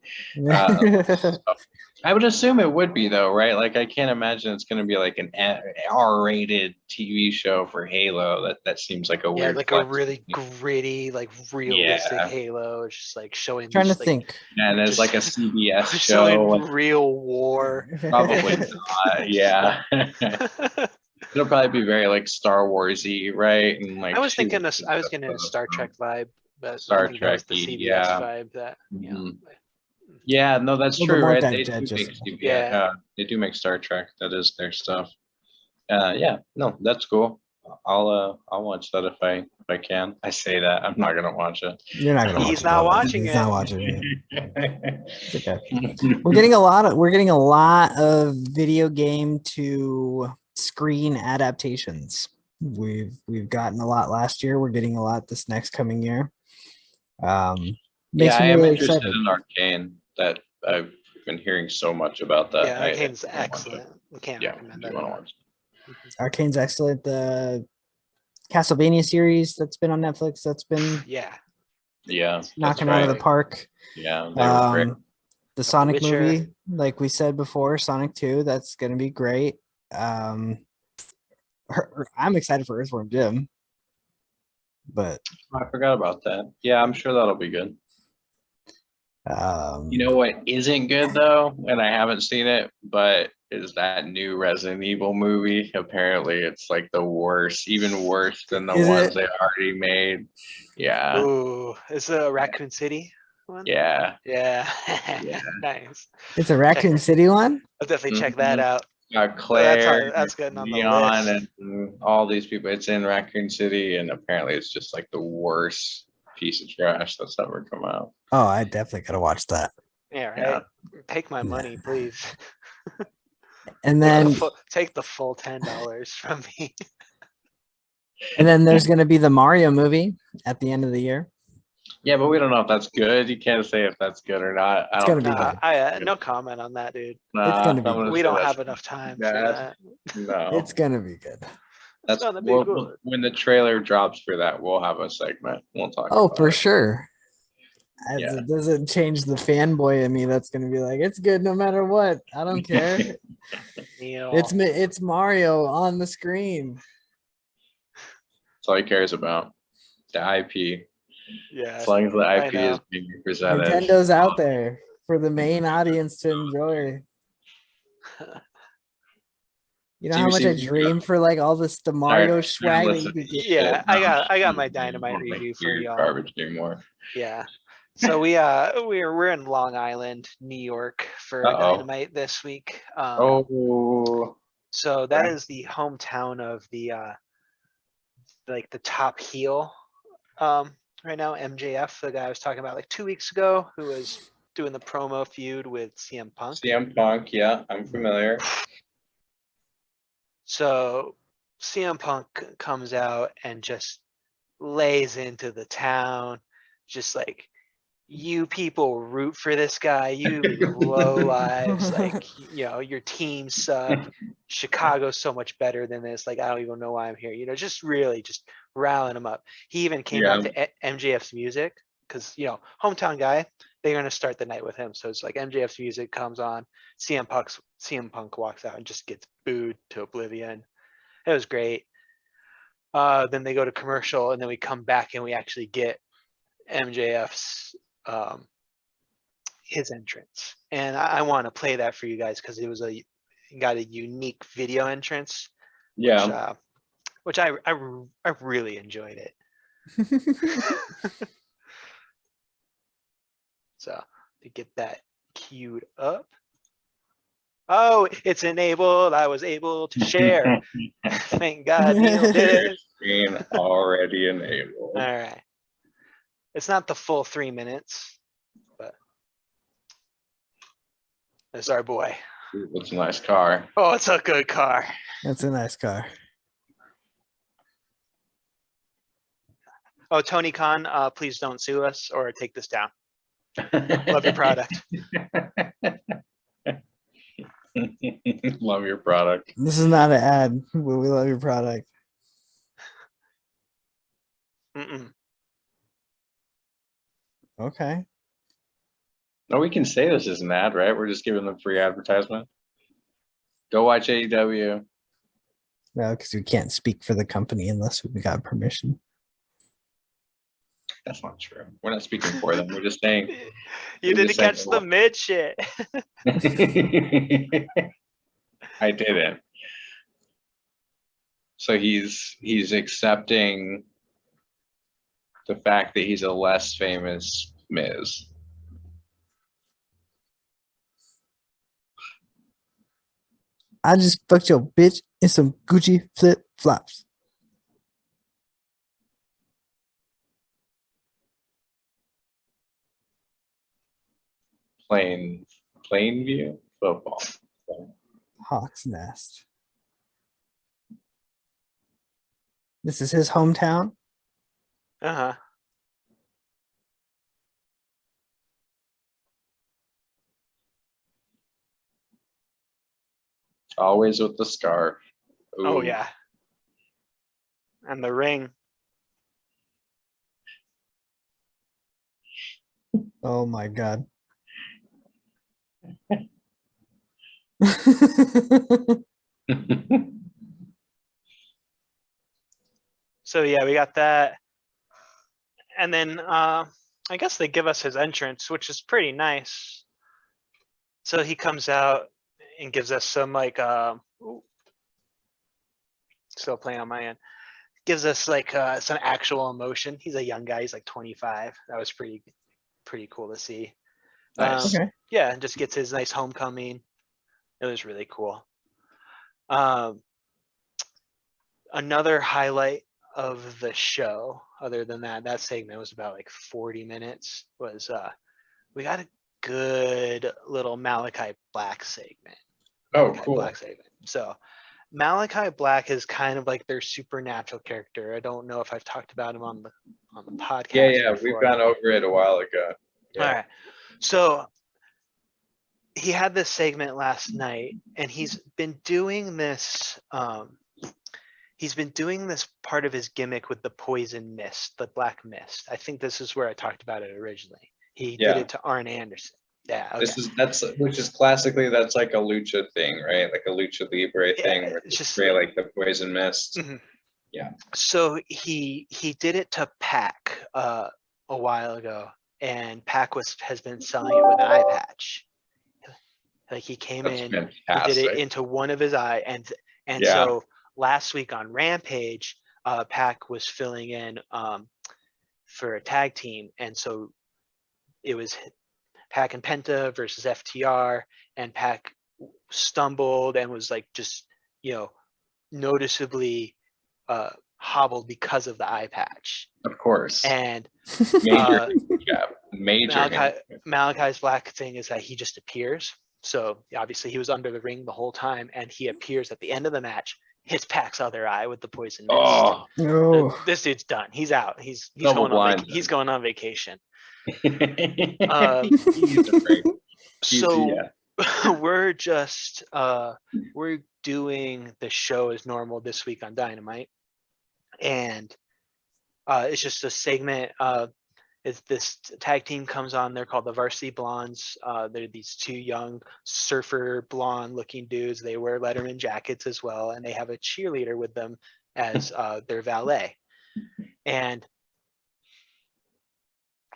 [SPEAKER 3] I would assume it would be though, right? Like I can't imagine it's going to be like an R-rated TV show for Halo. That seems like a
[SPEAKER 2] Yeah,
[SPEAKER 3] weird.
[SPEAKER 2] like a
[SPEAKER 3] flex.
[SPEAKER 2] really gritty, like realistic
[SPEAKER 3] Yeah.
[SPEAKER 2] Halo. It's just like showing.
[SPEAKER 4] Trying to
[SPEAKER 2] just, like,
[SPEAKER 4] think.
[SPEAKER 3] And it's
[SPEAKER 2] just
[SPEAKER 3] like a CBS show.
[SPEAKER 2] showing
[SPEAKER 3] like,
[SPEAKER 2] real war.
[SPEAKER 3] probably not. Yeah. It'll probably be very like Star Warsy, right? And like
[SPEAKER 2] I was
[SPEAKER 3] shooting
[SPEAKER 2] getting a
[SPEAKER 3] stuff
[SPEAKER 2] Star
[SPEAKER 3] up.
[SPEAKER 2] Trek vibe, but
[SPEAKER 3] Star
[SPEAKER 2] I think that was the
[SPEAKER 3] Trek-y,
[SPEAKER 2] CBS
[SPEAKER 3] yeah.
[SPEAKER 2] vibe that
[SPEAKER 3] Mhm. Yeah, no, that's
[SPEAKER 4] Well, the
[SPEAKER 3] true,
[SPEAKER 4] more
[SPEAKER 3] right?
[SPEAKER 4] that
[SPEAKER 3] They do
[SPEAKER 4] Jed
[SPEAKER 3] make
[SPEAKER 4] just-
[SPEAKER 3] CBS,
[SPEAKER 2] Yeah.
[SPEAKER 3] they do make Star Trek. That is their stuff. Yeah, no, that's cool. I'll watch that if I can. I say that I'm not gonna watch it.
[SPEAKER 4] You're not gonna watch
[SPEAKER 2] He's
[SPEAKER 4] it.
[SPEAKER 2] not
[SPEAKER 4] though.
[SPEAKER 2] watching
[SPEAKER 4] He's
[SPEAKER 2] it.
[SPEAKER 4] not watching it. It's okay. We're getting a lot of video game to screen adaptations. We've gotten a lot last year. We're getting a lot this next coming year. Makes
[SPEAKER 3] Yeah, I
[SPEAKER 4] me
[SPEAKER 3] am
[SPEAKER 4] really
[SPEAKER 3] interested
[SPEAKER 4] excited.
[SPEAKER 3] in Arcane. That I've been hearing so much about that.
[SPEAKER 2] Yeah,
[SPEAKER 3] I
[SPEAKER 2] Arcane's
[SPEAKER 3] do wanna watch it.
[SPEAKER 2] excellent. We can't
[SPEAKER 3] Yeah, I
[SPEAKER 2] recommend
[SPEAKER 3] do
[SPEAKER 2] that
[SPEAKER 3] want to
[SPEAKER 2] enough.
[SPEAKER 3] watch it.
[SPEAKER 4] Arcane's excellent. The Castlevania series that's been on Netflix, that's been
[SPEAKER 2] Yeah.
[SPEAKER 3] Yeah, that's
[SPEAKER 4] knocking out of the
[SPEAKER 3] right.
[SPEAKER 4] park.
[SPEAKER 3] Yeah, they were great.
[SPEAKER 4] The Sonic
[SPEAKER 2] Witcher.
[SPEAKER 4] movie, like we said before, Sonic 2, that's gonna be great. I'm excited for Earthworm Jim. But
[SPEAKER 3] I forgot about that. Yeah, I'm sure that'll be good. You know what isn't good though, and I haven't seen it, but is that new Resident Evil movie. Apparently it's like the worst, even worse than the
[SPEAKER 4] Is
[SPEAKER 3] ones
[SPEAKER 4] it?
[SPEAKER 3] they already made. Yeah.
[SPEAKER 2] Ooh, is it a Raccoon City one?
[SPEAKER 3] Yeah.
[SPEAKER 2] Yeah.
[SPEAKER 3] Yeah.
[SPEAKER 2] Nice.
[SPEAKER 4] It's a Raccoon City one?
[SPEAKER 2] I'll definitely check that
[SPEAKER 3] Mhm.
[SPEAKER 2] out.
[SPEAKER 3] Claire,
[SPEAKER 2] That's getting on the
[SPEAKER 3] Leon,
[SPEAKER 2] list.
[SPEAKER 3] and all these people. It's in Raccoon City, and apparently it's just like the worst piece of trash that's ever come out.
[SPEAKER 4] Oh, I definitely gotta watch that.
[SPEAKER 2] Yeah,
[SPEAKER 3] Yeah.
[SPEAKER 2] right. Take my
[SPEAKER 4] Yeah.
[SPEAKER 2] money, please.
[SPEAKER 4] And
[SPEAKER 2] Take the full $10 from me.
[SPEAKER 4] there's gonna be the Mario movie at the end of the year.
[SPEAKER 3] Yeah, but we don't know if that's good. You can't say if that's good or not. I
[SPEAKER 4] It's
[SPEAKER 3] don't
[SPEAKER 4] gonna be
[SPEAKER 3] think
[SPEAKER 4] good.
[SPEAKER 2] I no comment on that, dude.
[SPEAKER 3] Nah,
[SPEAKER 4] gonna
[SPEAKER 3] I'm
[SPEAKER 4] be
[SPEAKER 3] gonna
[SPEAKER 2] We
[SPEAKER 3] say
[SPEAKER 2] don't
[SPEAKER 3] that's
[SPEAKER 2] have enough time for
[SPEAKER 3] bad.
[SPEAKER 2] that.
[SPEAKER 3] No,
[SPEAKER 4] It's gonna be good.
[SPEAKER 3] that's
[SPEAKER 2] gonna be good.
[SPEAKER 3] when the trailer drops for that, we'll have a segment. We'll talk.
[SPEAKER 4] Oh,
[SPEAKER 3] about
[SPEAKER 4] for
[SPEAKER 3] it.
[SPEAKER 4] sure. As
[SPEAKER 3] Yeah.
[SPEAKER 4] it doesn't change the fanboy in me that's gonna be like, it's good no matter what. I don't care.
[SPEAKER 2] Neil.
[SPEAKER 4] It's Mario on the screen.
[SPEAKER 3] That's all he cares about. The IP.
[SPEAKER 2] Yeah.
[SPEAKER 3] As long as the
[SPEAKER 2] I
[SPEAKER 3] IP is
[SPEAKER 2] know.
[SPEAKER 3] being presented.
[SPEAKER 4] Nintendo's out there for the main audience to enjoy. You know how much I
[SPEAKER 3] Seriously,
[SPEAKER 4] dream for like all this the Mario swag that you could get.
[SPEAKER 2] Yeah, I got my Dynamite review for y'all.
[SPEAKER 3] Garbage anymore.
[SPEAKER 2] Yeah. So we're in Long Island, New York for
[SPEAKER 3] Uh-oh.
[SPEAKER 2] Dynamite this week.
[SPEAKER 3] Oh,
[SPEAKER 2] So that
[SPEAKER 3] right.
[SPEAKER 2] is the hometown of the like the top heel right now, MJF, the guy I was talking about like 2 weeks ago, who was doing the promo feud with CM Punk.
[SPEAKER 3] CM Punk. Yeah, I'm familiar.
[SPEAKER 2] So CM Punk comes out and just lays into the town, just like, you people root for this guy, you low lives, like, you know, your team suck. Chicago's so much better than this. Like, I don't even know why I'm here. You know, just really just riling him up. He even came out to MJF's music because, you know, hometown guy, they're going to start the night with him. So it's like MJF's music comes on, CM Punk walks out and just gets booed to oblivion. It was great. Then they go to commercial and then we come back and we actually get MJF's his entrance, and I want to play that for you guys because it was got a unique video entrance.
[SPEAKER 3] Yeah.
[SPEAKER 2] Which I really enjoyed it. So to get that queued up. Oh, it's enabled. I was able to share. Thank God Neil did it.
[SPEAKER 3] Screen already enabled.
[SPEAKER 2] All right. It's not the full 3 minutes, but it's our boy.
[SPEAKER 3] It's a nice car.
[SPEAKER 2] Oh, it's a good car.
[SPEAKER 4] That's a nice car.
[SPEAKER 2] Oh, Tony Khan, please don't sue us or take this down. Love your product.
[SPEAKER 3] Love your product.
[SPEAKER 4] This is not an ad, but we love your product.
[SPEAKER 2] Mm-mm.
[SPEAKER 4] Okay.
[SPEAKER 3] No, we can say this is an ad, right? We're just giving them free advertisement. Go watch AEW.
[SPEAKER 4] No, because we can't speak for the company unless we got permission.
[SPEAKER 3] That's not true. We're not speaking for them. We're just saying.
[SPEAKER 2] You
[SPEAKER 3] We're
[SPEAKER 2] didn't
[SPEAKER 3] just saying
[SPEAKER 2] catch the mid shit.
[SPEAKER 3] I didn't. So he's accepting the fact that he's a less famous Miz.
[SPEAKER 4] I just fucked your bitch in some Gucci flip flops.
[SPEAKER 3] Plain view football.
[SPEAKER 4] Hawk's Nest. This is his hometown.
[SPEAKER 2] Uh-huh.
[SPEAKER 3] Always with the scarf.
[SPEAKER 2] Oh
[SPEAKER 3] Ooh.
[SPEAKER 2] yeah. And the ring.
[SPEAKER 4] Oh my god.
[SPEAKER 2] So yeah, we got that. And then I guess they give us his entrance, which is pretty nice. So he comes out and gives us some like ooh, still playing on my end. Gives us like some actual emotion. He's a young guy, he's like 25. That was pretty cool to see.
[SPEAKER 3] Nice.
[SPEAKER 4] Okay.
[SPEAKER 2] Yeah, and just gets his nice homecoming. It was really cool. Another highlight of the show, other than that segment was about like 40 minutes, was we got a good little Malachi Black segment.
[SPEAKER 3] Oh,
[SPEAKER 2] Malachi
[SPEAKER 3] cool.
[SPEAKER 2] Black segment. So Malachi Black is kind of like their supernatural character. I don't know if I've talked about him on the podcast.
[SPEAKER 3] Yeah, we've
[SPEAKER 2] before.
[SPEAKER 3] gone over it a while ago.
[SPEAKER 2] All right. So he had this segment last night, and he's been doing this. He's been doing this part of his gimmick with the poison mist, the black mist. I think this is where I talked about it originally. He
[SPEAKER 3] Yeah.
[SPEAKER 2] did it to Arn Anderson. Yeah. Okay.
[SPEAKER 3] Which is classically, that's like a lucha thing, right? Like a lucha libre thing where
[SPEAKER 2] it's
[SPEAKER 3] it's
[SPEAKER 2] just
[SPEAKER 3] spray like the poison mist.
[SPEAKER 2] Mhm.
[SPEAKER 3] Yeah.
[SPEAKER 2] So he did it to Pac a while ago, and Pac has been selling it with an eye patch. Like he came
[SPEAKER 3] That's
[SPEAKER 2] in, he did it
[SPEAKER 3] fantastic.
[SPEAKER 2] into one of his eye, and
[SPEAKER 3] Yeah.
[SPEAKER 2] so last week on Rampage, Pac was filling in for a tag team, and so it was Pac and Penta versus FTR, and Pac stumbled and was like just noticeably hobbled because of the eye patch.
[SPEAKER 3] Of course.
[SPEAKER 2] And
[SPEAKER 3] Major handicap. Major handicap.
[SPEAKER 2] Malachi's Black thing is that he just appears. So obviously he was under the ring the whole time, and he appears at the end of the match, hits Pac's other eye with the poison mist.
[SPEAKER 3] Oh,
[SPEAKER 4] Oh,
[SPEAKER 2] This dude's done. He's out. He's
[SPEAKER 3] Double blind.
[SPEAKER 2] he's going on vacation.
[SPEAKER 3] he's a break.
[SPEAKER 2] So
[SPEAKER 3] Yeah.
[SPEAKER 2] we're doing the show as normal this week on Dynamite, and it's just a segment. It's this tag team comes on. They're called the Varsity Blondes. They're these two young surfer blonde looking dudes. They wear Letterman jackets as well, and they have a cheerleader with them as their valet. And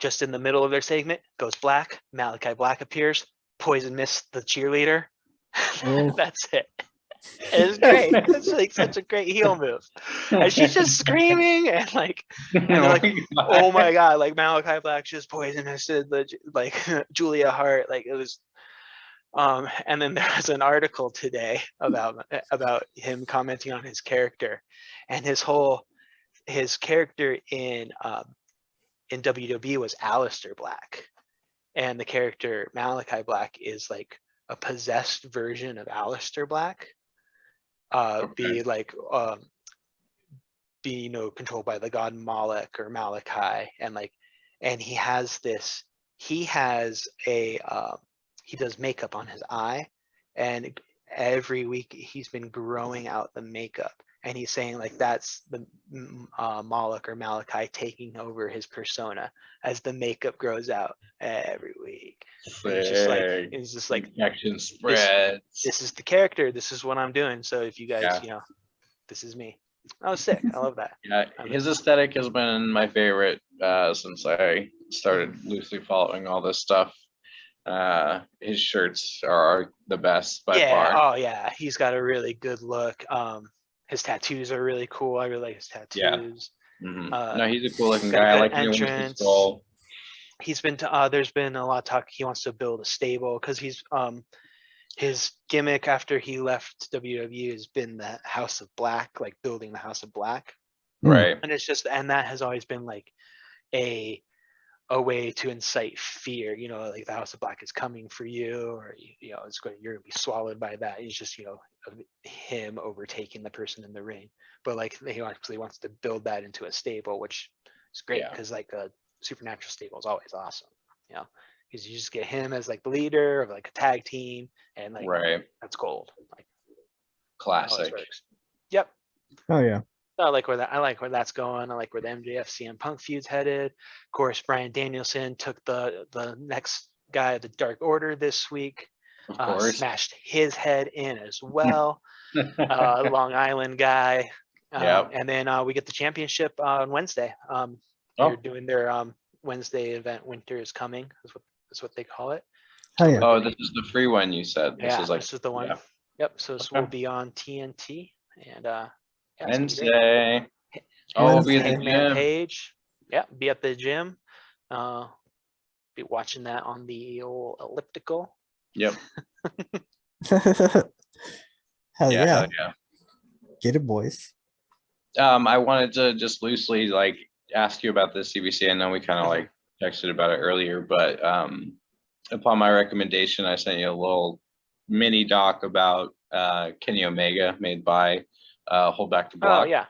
[SPEAKER 2] just in the middle of their segment goes black. Malachi Black appears. Poison Mist the cheerleader.
[SPEAKER 4] Oh.
[SPEAKER 2] That's it. It's great. It's like such a great heel move. And she's just screaming and like, and they're like, oh my god, like Malachi Black just poison misted the like Julia Hart. Like it was and then there was an article today about him commenting on his character, and his character in WWE was Aleister Black, and the character Malachi Black is like a possessed version of Aleister Black. Be like be controlled by the god Moloch or Malachi, and he has he does makeup on his eye, and every week he's been growing out the makeup, and he's saying like that's the Moloch or Malachi taking over his persona as the makeup grows out every week. It's just like
[SPEAKER 3] action spreads.
[SPEAKER 2] this is the character, this is what I'm doing, so if you guys this is me. I was sick. I love that.
[SPEAKER 3] Yeah, his aesthetic has been my favorite since I started loosely following all this stuff. His shirts are the best by far.
[SPEAKER 2] Oh yeah, he's got a really good look. His tattoos are really cool. I really like his tattoos.
[SPEAKER 3] No, he's a cool looking
[SPEAKER 2] got
[SPEAKER 3] guy. I
[SPEAKER 2] good
[SPEAKER 3] like him with his
[SPEAKER 2] entrance.
[SPEAKER 3] skull.
[SPEAKER 2] He's been there's been a lot of talk. He wants to build a stable because he's his gimmick after he left WWE has been the House of Black, like building the House of Black.
[SPEAKER 3] Right.
[SPEAKER 2] And it's just, and that has always been like a way to incite fear, like the House of Black is coming for you, or you're gonna be swallowed by that. It's just him overtaking the person in the ring, but like he actually wants to build that into a stable, which is great because like a supernatural stable is always awesome, because you just get him as like the leader of like a tag team, and like
[SPEAKER 3] right,
[SPEAKER 2] that's gold. Like
[SPEAKER 3] Classic.
[SPEAKER 2] works. Yep.
[SPEAKER 4] Oh yeah.
[SPEAKER 2] I like where that's going. I like where the MJF CM Punk feud's headed. Of course, Bryan Danielson took the next guy, the Dark Order, this week.
[SPEAKER 3] Of course.
[SPEAKER 2] Smashed his head in as well. Long Island guy.
[SPEAKER 3] Yep.
[SPEAKER 2] And then we get the championship on Wednesday.
[SPEAKER 3] Oh.
[SPEAKER 2] They're doing their Wednesday event. Winter is coming. Is what they call it.
[SPEAKER 4] Oh yeah.
[SPEAKER 3] Oh, this is the free one you said. This
[SPEAKER 2] Yeah,
[SPEAKER 3] is like
[SPEAKER 2] this is the one.
[SPEAKER 3] yeah.
[SPEAKER 2] Yep. So this
[SPEAKER 3] Okay.
[SPEAKER 2] will be on TNT and yeah, it's gonna be great.
[SPEAKER 3] Wednesday. Oh, we'll be in the
[SPEAKER 2] Hangman
[SPEAKER 3] gym.
[SPEAKER 2] Page. Yeah, be at the gym. Be watching that on the old elliptical.
[SPEAKER 3] Yep.
[SPEAKER 4] Hell
[SPEAKER 3] Yeah,
[SPEAKER 4] yeah.
[SPEAKER 3] hell yeah.
[SPEAKER 4] Get it, boys.
[SPEAKER 3] I wanted to just loosely like ask you about the CBC. I know we kind of like texted about it earlier, but upon my recommendation, I sent you a little mini doc about Kenny Omega made by Hold Back the Block.
[SPEAKER 2] Oh yeah.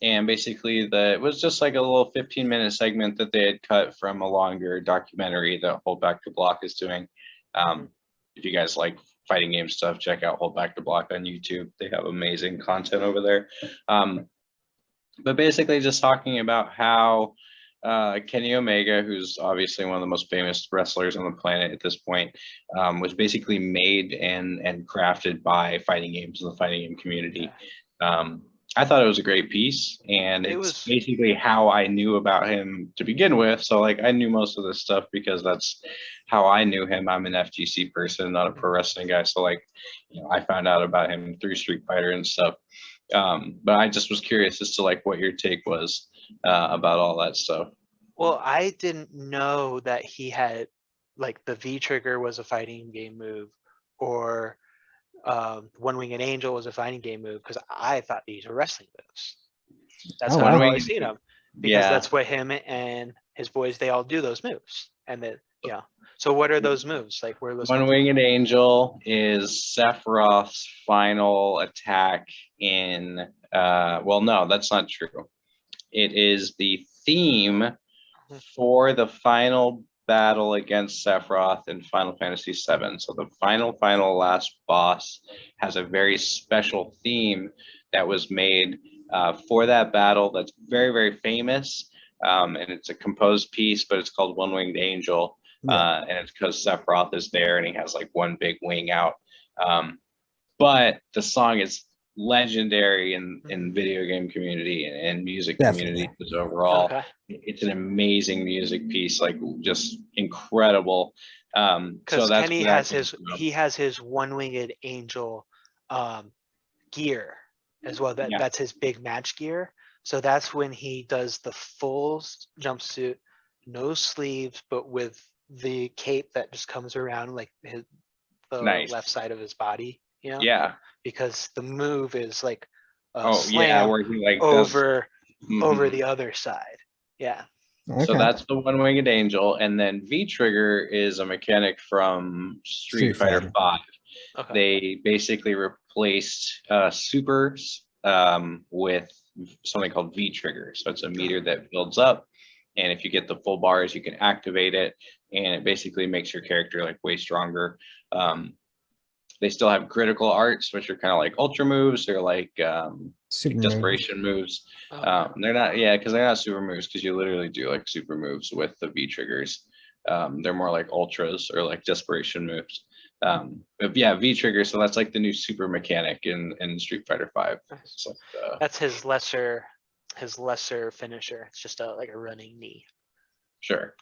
[SPEAKER 3] And basically it was just like a little 15-minute segment that they had cut from a longer documentary that Hold Back the Block is doing. If you guys like fighting game stuff, check out Hold Back the Block on YouTube. They have amazing content over there. But basically just talking about how Kenny Omega, who's obviously one of the most famous wrestlers on the planet at this point, was basically made and crafted by fighting games in the fighting game community. I thought it was a great piece, and it's basically how I knew about him to begin with. So like I knew most of this stuff because that's how I knew him. I'm an FGC person, not a pro wrestling guy. So like, you know, I found out about him through Street Fighter and stuff. But I just was curious as to like what your take was about all that stuff.
[SPEAKER 2] Well, I didn't know that he had like the V trigger was a fighting game move, or One Winged Angel was a fighting game move, because I thought these were wrestling moves. That's
[SPEAKER 4] Oh,
[SPEAKER 2] how I've
[SPEAKER 4] wow.
[SPEAKER 2] always seen them, because that's what him and his boys, they all do those moves. And then so what are those moves? Like where are those?
[SPEAKER 3] One Winged Angel is Sephiroth's final attack in well, no, that's not true. It is the theme for the final battle against Sephiroth in Final Fantasy VII. So the final last boss has a very special theme that was made for that battle that's very, very famous. And it's a composed piece, but it's called One Winged Angel. And it's because Sephiroth is there and he has like one big wing out. But the song is legendary in video game community and music community overall. It's an amazing music piece, like just incredible.
[SPEAKER 2] Because
[SPEAKER 3] so that's
[SPEAKER 2] Kenny has his One Winged Angel gear as well. That's his big match gear. So that's when he does the full jumpsuit, no sleeves, but with the cape that just comes around like the left side of his body. You know?
[SPEAKER 3] Yeah.
[SPEAKER 2] Because the move is like
[SPEAKER 3] slam
[SPEAKER 2] where he like over the other side. Yeah.
[SPEAKER 4] Okay.
[SPEAKER 3] So that's the One Winged Angel, and then V Trigger is a mechanic from Street Fighter V. Okay. They basically replaced supers with something called V Trigger. So it's a meter that builds up, and if you get the full bars, you can activate it, and it basically makes your character like way stronger. They still have critical arts, which are kind of like ultra moves. They're like desperation moves. They're not, because they're not super moves, because you literally do like super moves with the V triggers. They're more like ultras or like desperation moves. But yeah, V trigger. So that's like the new super mechanic in Street Fighter V. So,
[SPEAKER 2] that's his lesser finisher. It's just like a running knee.
[SPEAKER 3] Sure.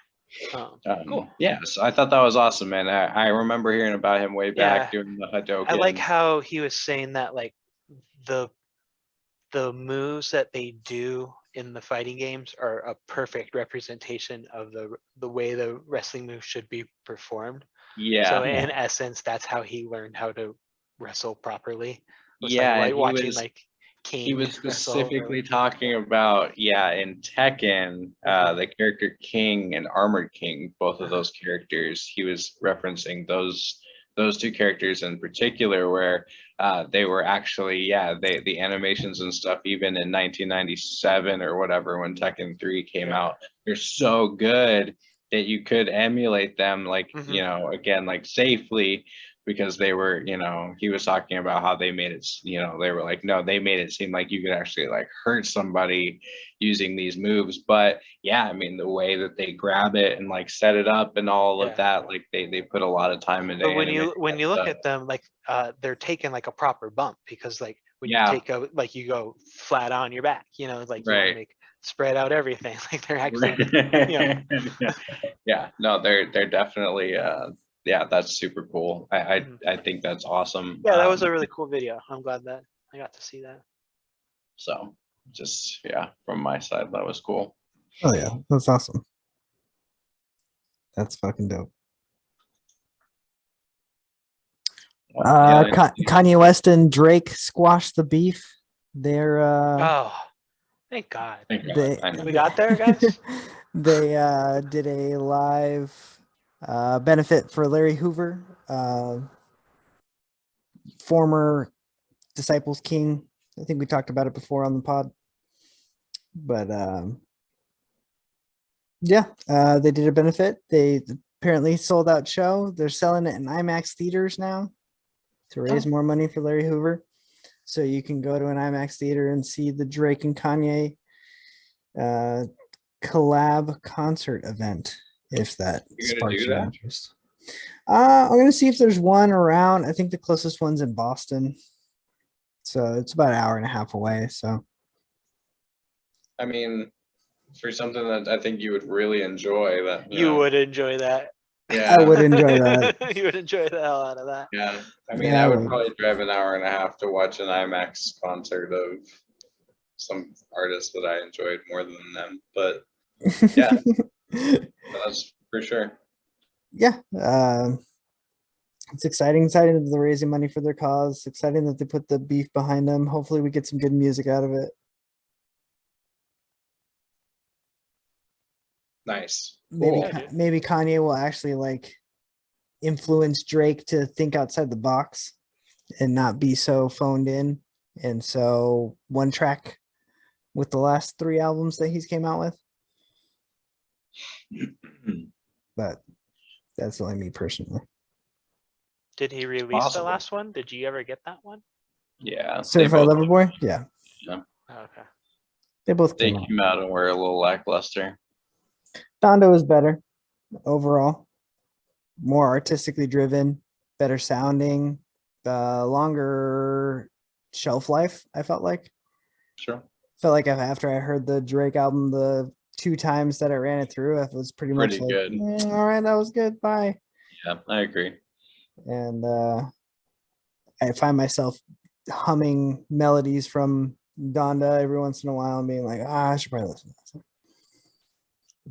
[SPEAKER 2] Cool.
[SPEAKER 3] Yeah, so I thought that was awesome, man. I remember hearing about him way back doing the Hadouken.
[SPEAKER 2] I like how he was saying that like the moves that they do in the fighting games are a perfect representation of the way the wrestling move should be performed.
[SPEAKER 3] Yeah.
[SPEAKER 2] So in essence, that's how he learned how to wrestle properly.
[SPEAKER 3] He was specifically talking about, in Tekken, the character King and Armored King, both of those characters. He was referencing those two characters in particular, where they were actually, the animations and stuff, even in 1997 or whatever, when Tekken 3 came out, they're so good that you could emulate them, like, again, like safely, because they were, he was talking about how they made it, they were like, no, they made it seem like you could actually like hurt somebody using these moves. But yeah, I mean, the way that they grab it and like set it up and all
[SPEAKER 2] Yeah.
[SPEAKER 3] of that, like they put a lot of time into
[SPEAKER 2] But when you
[SPEAKER 3] animating that
[SPEAKER 2] look
[SPEAKER 3] stuff.
[SPEAKER 2] at them, like they're taking like a proper bump, because like when you
[SPEAKER 3] Yeah.
[SPEAKER 2] take a like you go flat on your back, like you want to
[SPEAKER 3] Right.
[SPEAKER 2] make spread out everything. Like they're actually
[SPEAKER 3] Yeah, no, they're definitely yeah, that's super cool.
[SPEAKER 2] Mhm.
[SPEAKER 3] I think that's awesome.
[SPEAKER 2] Yeah, that was a really cool video. I'm glad that I got to see that.
[SPEAKER 3] So just yeah, from my side, that was cool.
[SPEAKER 4] Oh yeah, that's awesome. That's fucking dope.
[SPEAKER 3] Yeah,
[SPEAKER 4] Kanye West and Drake squashed the beef. They're
[SPEAKER 2] Oh, thank God.
[SPEAKER 3] thank God,
[SPEAKER 4] they
[SPEAKER 3] I know.
[SPEAKER 2] We got there, guys?
[SPEAKER 4] they did a live benefit for Larry Hoover, former Disciples King. I think we talked about it before on the pod. But yeah, they did a benefit. They apparently sold out show. They're selling it in IMAX theaters now to raise more money for Larry Hoover. So you can go to an IMAX theater and see the Drake and Kanye collab concert event, if that
[SPEAKER 3] You're gonna
[SPEAKER 4] sparks
[SPEAKER 3] do
[SPEAKER 4] your
[SPEAKER 3] that?
[SPEAKER 4] interest. I'm gonna see if there's one around. I think the closest one's in Boston. So it's about an hour and a half away. So
[SPEAKER 3] I mean, for something that I think you would really enjoy, that
[SPEAKER 2] You would enjoy that.
[SPEAKER 3] yeah,
[SPEAKER 4] I would enjoy that.
[SPEAKER 2] You would enjoy the hell out of that.
[SPEAKER 3] yeah. I mean,
[SPEAKER 4] Yeah,
[SPEAKER 3] I
[SPEAKER 4] I
[SPEAKER 3] would
[SPEAKER 4] would.
[SPEAKER 3] probably drive an hour and a half to watch an IMAX concert of some artists that I enjoyed more than them, but yeah. That's for sure.
[SPEAKER 4] Yeah. It's exciting that they're raising money for their cause. Exciting that they put the beef behind them. Hopefully we get some good music out of it.
[SPEAKER 3] Nice.
[SPEAKER 4] Maybe
[SPEAKER 3] Cool.
[SPEAKER 2] Yeah, dude.
[SPEAKER 4] maybe Kanye will actually like influence Drake to think outside the box and not be so phoned in. And so one track with the last 3 albums that he's came out with. But that's only me personally.
[SPEAKER 2] Did he release the
[SPEAKER 3] possible.
[SPEAKER 2] last one? Did you ever get that one?
[SPEAKER 3] Yeah. they
[SPEAKER 4] Certified
[SPEAKER 3] both-
[SPEAKER 4] Lover Boy? Yeah.
[SPEAKER 2] Oh, okay.
[SPEAKER 4] They both
[SPEAKER 3] They
[SPEAKER 4] came out.
[SPEAKER 3] came out and were a little lackluster.
[SPEAKER 4] Dondo is better overall. More artistically driven, better sounding, longer shelf life, I felt like.
[SPEAKER 3] Sure.
[SPEAKER 4] Felt like after I heard the Drake album the 2 times that I ran it through, it was pretty much
[SPEAKER 3] Pretty
[SPEAKER 4] like,
[SPEAKER 3] good.
[SPEAKER 4] all right, that was good. Bye.
[SPEAKER 3] Yeah, I agree.
[SPEAKER 4] And I find myself humming melodies from Donda every once in a while and being like, I should probably listen to that song.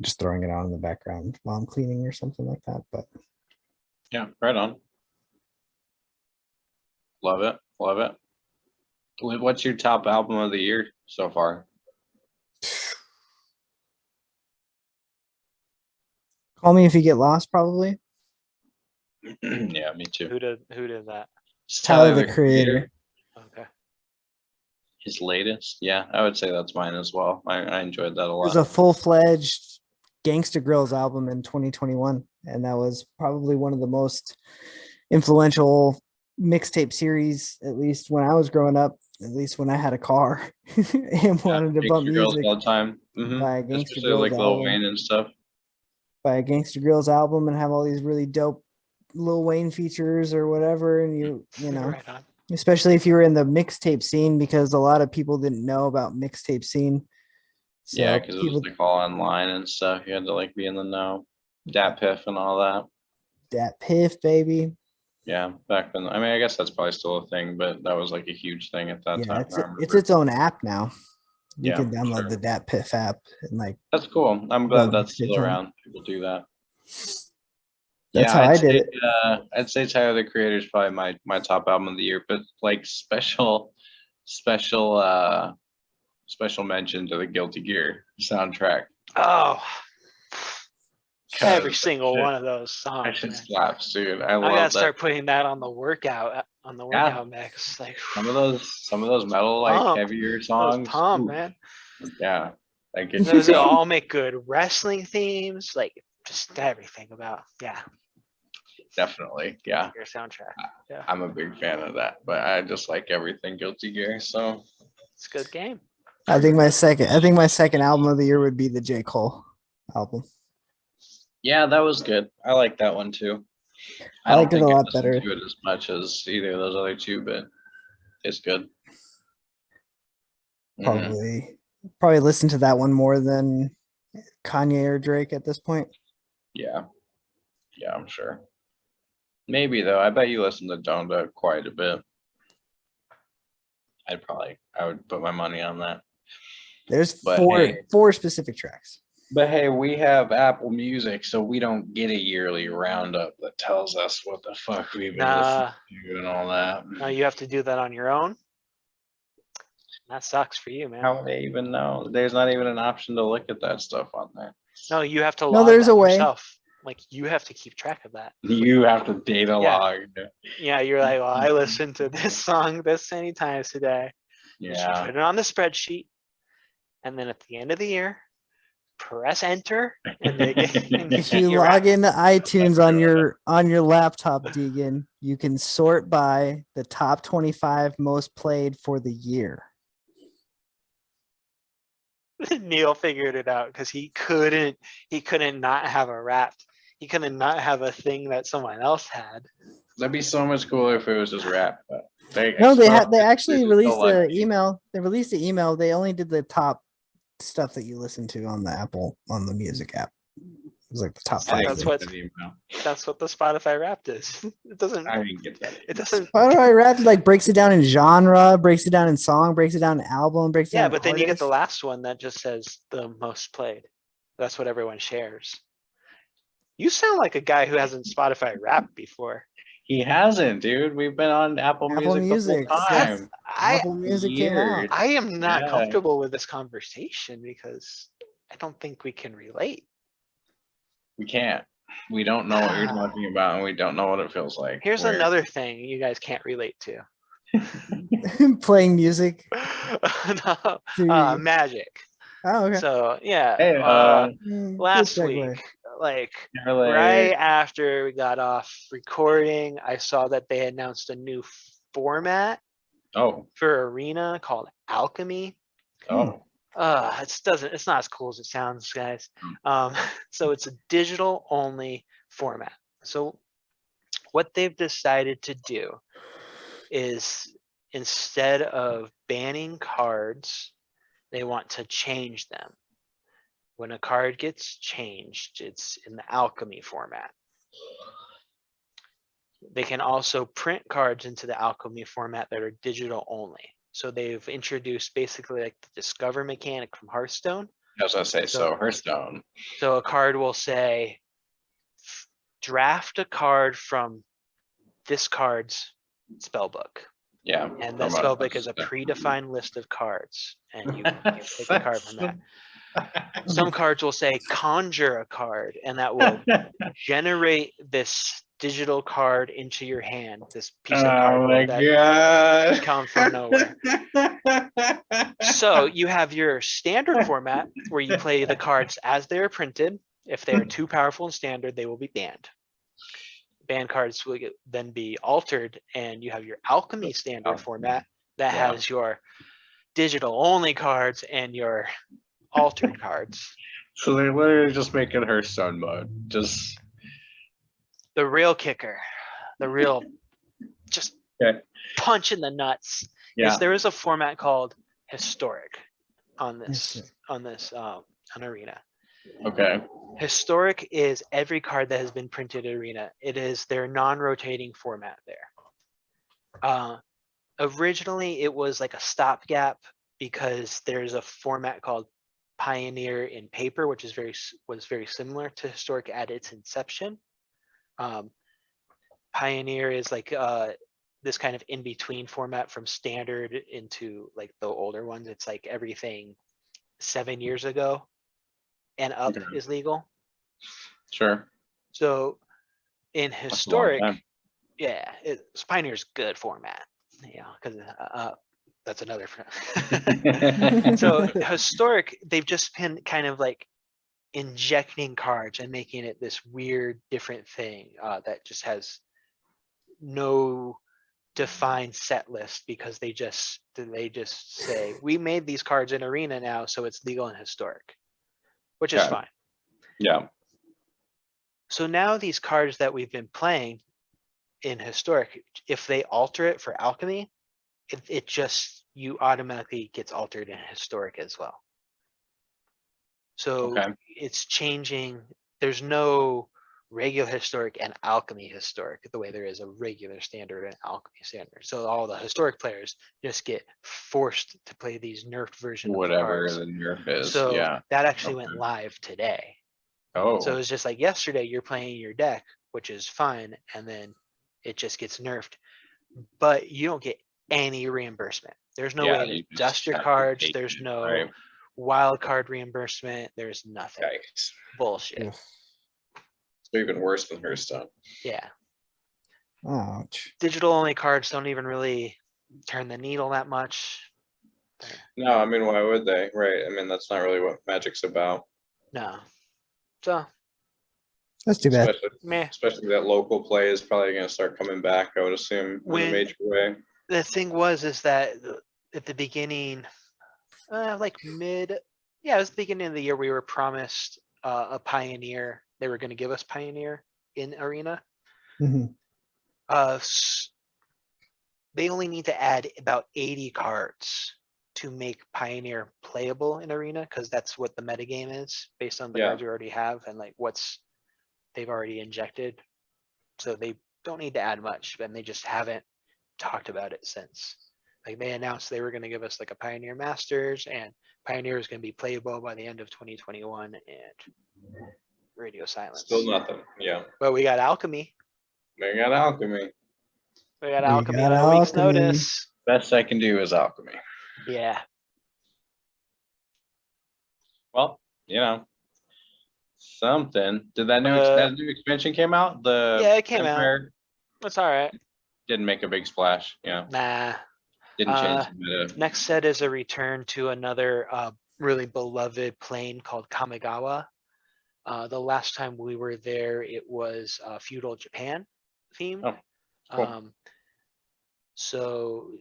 [SPEAKER 4] Just throwing it on in the background while I'm cleaning or something like that. But
[SPEAKER 3] Yeah, right on. Love it. Love it. What's your top album of the year so far?
[SPEAKER 4] Call Me If You Get Lost, probably.
[SPEAKER 3] Yeah, me too.
[SPEAKER 2] Who did that?
[SPEAKER 3] It's
[SPEAKER 4] Tyler, the Creator.
[SPEAKER 2] Okay.
[SPEAKER 3] His latest. Yeah, I would say that's mine as well. I enjoyed that a
[SPEAKER 4] It was
[SPEAKER 3] lot.
[SPEAKER 4] a full-fledged Gangsta Grills album in 2021, and that was probably one of the most influential mixtape series, at least when I was growing up, at least when I had a car and wanted to bump
[SPEAKER 3] Gangsta Girls
[SPEAKER 4] music
[SPEAKER 3] all the time. Mhm.
[SPEAKER 4] by a Gangsta
[SPEAKER 3] Especially
[SPEAKER 4] Grills
[SPEAKER 3] like Lil
[SPEAKER 4] album.
[SPEAKER 3] Wayne and stuff.
[SPEAKER 4] By a Gangsta Grills album and have all these really dope Lil Wayne features or whatever, and you know,
[SPEAKER 2] Right on.
[SPEAKER 4] especially if you were in the mixtape scene, because a lot of people didn't know about mixtape scene. So
[SPEAKER 3] Yeah, because it
[SPEAKER 4] people
[SPEAKER 3] was like all online and stuff. You had to like be in the know. Dat Piff and all that.
[SPEAKER 4] that piff, baby.
[SPEAKER 3] Yeah, back then. I mean, I guess that's probably still a thing, but that was like a huge thing at that
[SPEAKER 4] Yeah,
[SPEAKER 3] time.
[SPEAKER 4] it's
[SPEAKER 3] I
[SPEAKER 4] it's
[SPEAKER 3] remember.
[SPEAKER 4] its own app now. You
[SPEAKER 3] Yeah,
[SPEAKER 4] can download
[SPEAKER 3] sure.
[SPEAKER 4] the Dat Piff app and like
[SPEAKER 3] That's cool. I'm glad
[SPEAKER 4] Well,
[SPEAKER 3] that's
[SPEAKER 4] it's
[SPEAKER 3] still
[SPEAKER 4] on.
[SPEAKER 3] around. People do that.
[SPEAKER 4] That's how I did it.
[SPEAKER 3] I'd say Tyler the Creator is probably my top album of the year, but like special mention to the Guilty Gear soundtrack.
[SPEAKER 2] Oh, every
[SPEAKER 3] 'Cause
[SPEAKER 2] single
[SPEAKER 3] that
[SPEAKER 2] one of those
[SPEAKER 3] shit-
[SPEAKER 2] songs.
[SPEAKER 3] That shit
[SPEAKER 2] Man.
[SPEAKER 3] slaps, dude. I
[SPEAKER 2] I
[SPEAKER 3] love
[SPEAKER 2] gotta
[SPEAKER 3] that.
[SPEAKER 2] start putting that on the workout mix. Like
[SPEAKER 3] Some of those metal like
[SPEAKER 2] Pump.
[SPEAKER 3] heavier
[SPEAKER 2] those
[SPEAKER 3] songs.
[SPEAKER 2] pump,
[SPEAKER 3] ooh,
[SPEAKER 2] man.
[SPEAKER 3] Yeah, that gets you
[SPEAKER 2] Those
[SPEAKER 3] going.
[SPEAKER 2] all make good wrestling themes. Like just everything about. Yeah.
[SPEAKER 3] definitely. Yeah,
[SPEAKER 2] Your soundtrack. Yeah,
[SPEAKER 3] I'm a big fan of that, but I just like everything Guilty Gear. So
[SPEAKER 2] it's a good game.
[SPEAKER 4] I think my second album of the year would be the J. Cole album.
[SPEAKER 3] yeah, that was good. I like that one too.
[SPEAKER 4] I liked it a lot
[SPEAKER 3] listened
[SPEAKER 4] better.
[SPEAKER 3] to it as much as either of those other two, but it's good. Mhm.
[SPEAKER 4] Probably listen to that one more than Kanye or Drake at this point.
[SPEAKER 3] Yeah, yeah, I'm sure. Maybe though. I bet you listen to Donda quite a bit. I would put my money on that.
[SPEAKER 4] There's
[SPEAKER 3] But
[SPEAKER 4] four specific tracks.
[SPEAKER 3] But hey, we have Apple Music, so we don't get a yearly roundup that tells us what the fuck we've been listening to and all that.
[SPEAKER 2] No, you have to do that on your own. That sucks for you, man.
[SPEAKER 3] How would they even know? There's not even an option to look at that stuff on there.
[SPEAKER 2] No, you have to
[SPEAKER 4] No,
[SPEAKER 2] log
[SPEAKER 4] there's
[SPEAKER 2] that
[SPEAKER 4] a way.
[SPEAKER 2] yourself. Like you have to keep track of that.
[SPEAKER 3] You have to data
[SPEAKER 2] Yeah.
[SPEAKER 3] log.
[SPEAKER 2] Yeah, you're like, well, I listened to this song this many times today. You should
[SPEAKER 3] Yeah.
[SPEAKER 2] put it on the spreadsheet, and then at the end of the year, press enter, and they get. and
[SPEAKER 4] If
[SPEAKER 2] get
[SPEAKER 4] you
[SPEAKER 2] your
[SPEAKER 4] log
[SPEAKER 2] app.
[SPEAKER 4] into iTunes on your laptop, Deegan, you can sort by the top 25 most played for the year.
[SPEAKER 2] Neil figured it out because he couldn't not have a Wrapped. He couldn't not have a thing that someone else had.
[SPEAKER 3] That'd be so much cooler if it was just rap. But they
[SPEAKER 4] Actually
[SPEAKER 3] just
[SPEAKER 4] released
[SPEAKER 3] don't let
[SPEAKER 4] the
[SPEAKER 3] me.
[SPEAKER 4] email. They released the email. They only did the top stuff that you listen to on the music app. It was like the top
[SPEAKER 3] I
[SPEAKER 4] five.
[SPEAKER 3] didn't
[SPEAKER 2] That's
[SPEAKER 3] get
[SPEAKER 2] what-
[SPEAKER 3] that email.
[SPEAKER 2] That's what the Spotify Wrapped is. It doesn't.
[SPEAKER 3] I didn't get that.
[SPEAKER 2] It doesn't.
[SPEAKER 4] Spotify Wrapped like breaks it down in genre, breaks it down in song, breaks it down in album, breaks it
[SPEAKER 2] Yeah,
[SPEAKER 4] down.
[SPEAKER 2] but then you get the
[SPEAKER 4] artist.
[SPEAKER 2] last one that just says the most played. That's what everyone shares. You sound like a guy who hasn't Spotify Wrapped before.
[SPEAKER 3] He hasn't, dude. We've been on Apple,
[SPEAKER 4] Apple
[SPEAKER 3] Music the whole
[SPEAKER 4] Music,
[SPEAKER 3] time.
[SPEAKER 4] Apple Music came out.
[SPEAKER 3] Years.
[SPEAKER 2] I am not
[SPEAKER 3] Yeah.
[SPEAKER 2] comfortable with this conversation because I don't think we can relate.
[SPEAKER 3] We can't. We don't know what you're talking about, and we don't know what it feels like.
[SPEAKER 2] Here's
[SPEAKER 3] We're-
[SPEAKER 2] another thing you guys can't relate to.
[SPEAKER 4] Playing music.
[SPEAKER 2] No,
[SPEAKER 4] to-
[SPEAKER 2] Magic.
[SPEAKER 4] oh, okay.
[SPEAKER 2] So yeah,
[SPEAKER 3] Hey,
[SPEAKER 4] Good
[SPEAKER 2] last
[SPEAKER 4] segue.
[SPEAKER 2] week, like
[SPEAKER 3] you're like-
[SPEAKER 2] right after we got off recording, I saw that they announced a new format
[SPEAKER 3] Oh,
[SPEAKER 2] for Arena called Alchemy.
[SPEAKER 3] oh,
[SPEAKER 2] It's not as cool as it sounds, guys. So it's a digital only format. So what they've decided to do is instead of banning cards, they want to change them. When a card gets changed, it's in the Alchemy format. They can also print cards into the Alchemy format that are digital only. So they've introduced basically like the Discover mechanic from Hearthstone.
[SPEAKER 3] I was gonna say so. Hearthstone.
[SPEAKER 2] So a card will say, draft a card from this card's spellbook.
[SPEAKER 3] Yeah.
[SPEAKER 2] And the
[SPEAKER 3] from
[SPEAKER 2] spellbook is a predefined list of cards. And you pick a card from that. Some cards will say conjure a card, and that will generate this digital card into your hand, this piece of
[SPEAKER 3] Oh my
[SPEAKER 2] cardboard that
[SPEAKER 3] god.
[SPEAKER 2] comes from nowhere. So you have your standard format where you play the cards as they are printed. If they are too powerful in standard, they will be banned. Banned cards will then be altered, and you have your Alchemy standard format that
[SPEAKER 3] Yeah.
[SPEAKER 2] has your digital only cards and your altered cards.
[SPEAKER 3] So they're literally just making Hearthstone mode. Just
[SPEAKER 2] The real kicker, the real just
[SPEAKER 3] Okay.
[SPEAKER 2] punch in the nuts
[SPEAKER 3] yeah.
[SPEAKER 2] is there is a format called Historic on this
[SPEAKER 4] Historic.
[SPEAKER 2] on Arena.
[SPEAKER 3] Okay.
[SPEAKER 2] Historic is every card that has been printed in Arena. It is their non-rotating format there. Originally, it was like a stopgap because there's a format called Pioneer in paper, which is was very similar to Historic at its inception. Pioneer is like this kind of in-between format from standard into like the older ones. It's like everything 7 years ago and up
[SPEAKER 3] Okay.
[SPEAKER 2] is legal.
[SPEAKER 3] Sure.
[SPEAKER 2] So in
[SPEAKER 3] a long
[SPEAKER 2] Historic,
[SPEAKER 3] time.
[SPEAKER 2] yeah, Pioneer's good format, because that's another. So Historic, they've just been kind of like injecting cards and making it this weird different thing that just has no defined set list because they just say we made these cards in Arena now, so it's legal and historic, which is
[SPEAKER 3] Okay.
[SPEAKER 2] fine.
[SPEAKER 3] Yeah,
[SPEAKER 2] So now these cards that we've been playing in historic, if they alter it for alchemy, it just you automatically gets altered in historic as well. So
[SPEAKER 3] Okay.
[SPEAKER 2] it's changing. There's no regular historic and alchemy historic the way there is a regular standard and alchemy standard. So all the historic players just get forced to play these nerfed version of the
[SPEAKER 3] whatever
[SPEAKER 2] cards.
[SPEAKER 3] the nerf is,
[SPEAKER 2] So
[SPEAKER 3] yeah.
[SPEAKER 2] that actually went
[SPEAKER 3] Okay.
[SPEAKER 2] live today.
[SPEAKER 3] Oh,
[SPEAKER 2] So it's just like yesterday you're playing your deck, which is fine, and then it just gets nerfed. But you don't get any reimbursement. There's no
[SPEAKER 3] yeah,
[SPEAKER 2] way to
[SPEAKER 3] you just
[SPEAKER 2] dust your
[SPEAKER 3] have to
[SPEAKER 2] cards.
[SPEAKER 3] take
[SPEAKER 2] There's
[SPEAKER 3] it,
[SPEAKER 2] no
[SPEAKER 3] right?
[SPEAKER 2] wild card reimbursement. There's nothing.
[SPEAKER 3] Yikes.
[SPEAKER 2] Bullshit.
[SPEAKER 4] Ugh.
[SPEAKER 3] It's even worse than her stuff.
[SPEAKER 2] Yeah.
[SPEAKER 4] Ouch.
[SPEAKER 2] Digital only cards don't even really turn the needle that much.
[SPEAKER 3] No, I mean, why would they? Right. I mean, that's not really what Magic's about.
[SPEAKER 2] No. So
[SPEAKER 4] That's too bad.
[SPEAKER 2] meh.
[SPEAKER 3] Especially that local play is probably gonna start coming back, I would assume, in a
[SPEAKER 2] When-
[SPEAKER 3] major way.
[SPEAKER 2] The thing was is that at the beginning, like it was the beginning of the year, we were promised a Pioneer. They were gonna give us Pioneer in Arena.
[SPEAKER 4] Mhm.
[SPEAKER 2] They only need to add about 80 cards to make Pioneer playable in Arena, because that's what the metagame is, based on the
[SPEAKER 3] Yeah.
[SPEAKER 2] cards we already have and like what's they've already injected. So they don't need to add much, and they just haven't talked about it since. Like they announced they were gonna give us like a Pioneer Masters, and Pioneer is gonna be playable by the end of 2021, and Radio Silence.
[SPEAKER 3] Still nothing, yeah.
[SPEAKER 2] But we got Alchemy.
[SPEAKER 3] They got alchemy.
[SPEAKER 2] We got
[SPEAKER 4] We
[SPEAKER 2] Alchemy
[SPEAKER 4] got
[SPEAKER 2] on a week's
[SPEAKER 4] Alchemy.
[SPEAKER 2] notice.
[SPEAKER 3] Best I can do is alchemy.
[SPEAKER 2] Yeah.
[SPEAKER 3] Well, something. Did that new expansion came out? The
[SPEAKER 2] Yeah, it came out.
[SPEAKER 3] Empire
[SPEAKER 2] That's all right.
[SPEAKER 3] didn't make a big splash. Yeah,
[SPEAKER 2] Nah.
[SPEAKER 3] didn't change the meta.
[SPEAKER 2] Next set is a return to another really beloved plane called Kamigawa. The last time we were there, it was feudal Japan theme.
[SPEAKER 3] Oh, cool.
[SPEAKER 2] So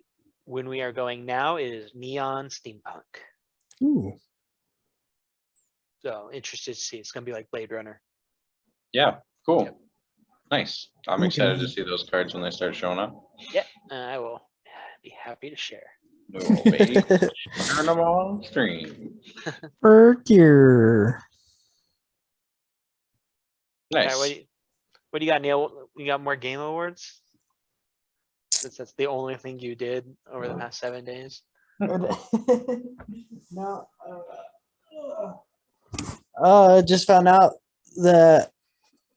[SPEAKER 2] when we are going now is neon steampunk.
[SPEAKER 4] Ooh.
[SPEAKER 2] So interested to see. It's gonna be like Blade Runner.
[SPEAKER 3] Yeah, cool.
[SPEAKER 2] Yep.
[SPEAKER 3] Nice. I'm
[SPEAKER 4] Okay.
[SPEAKER 3] excited to see those cards when they start showing up.
[SPEAKER 2] I will be happy to share.
[SPEAKER 3] No, baby. Turn them on stream.
[SPEAKER 4] Burger.
[SPEAKER 2] Alright,
[SPEAKER 3] Nice.
[SPEAKER 2] what do you got, Neil? You got more game awards? Since that's the only thing you did over the past 7 days.
[SPEAKER 4] No. Just found out that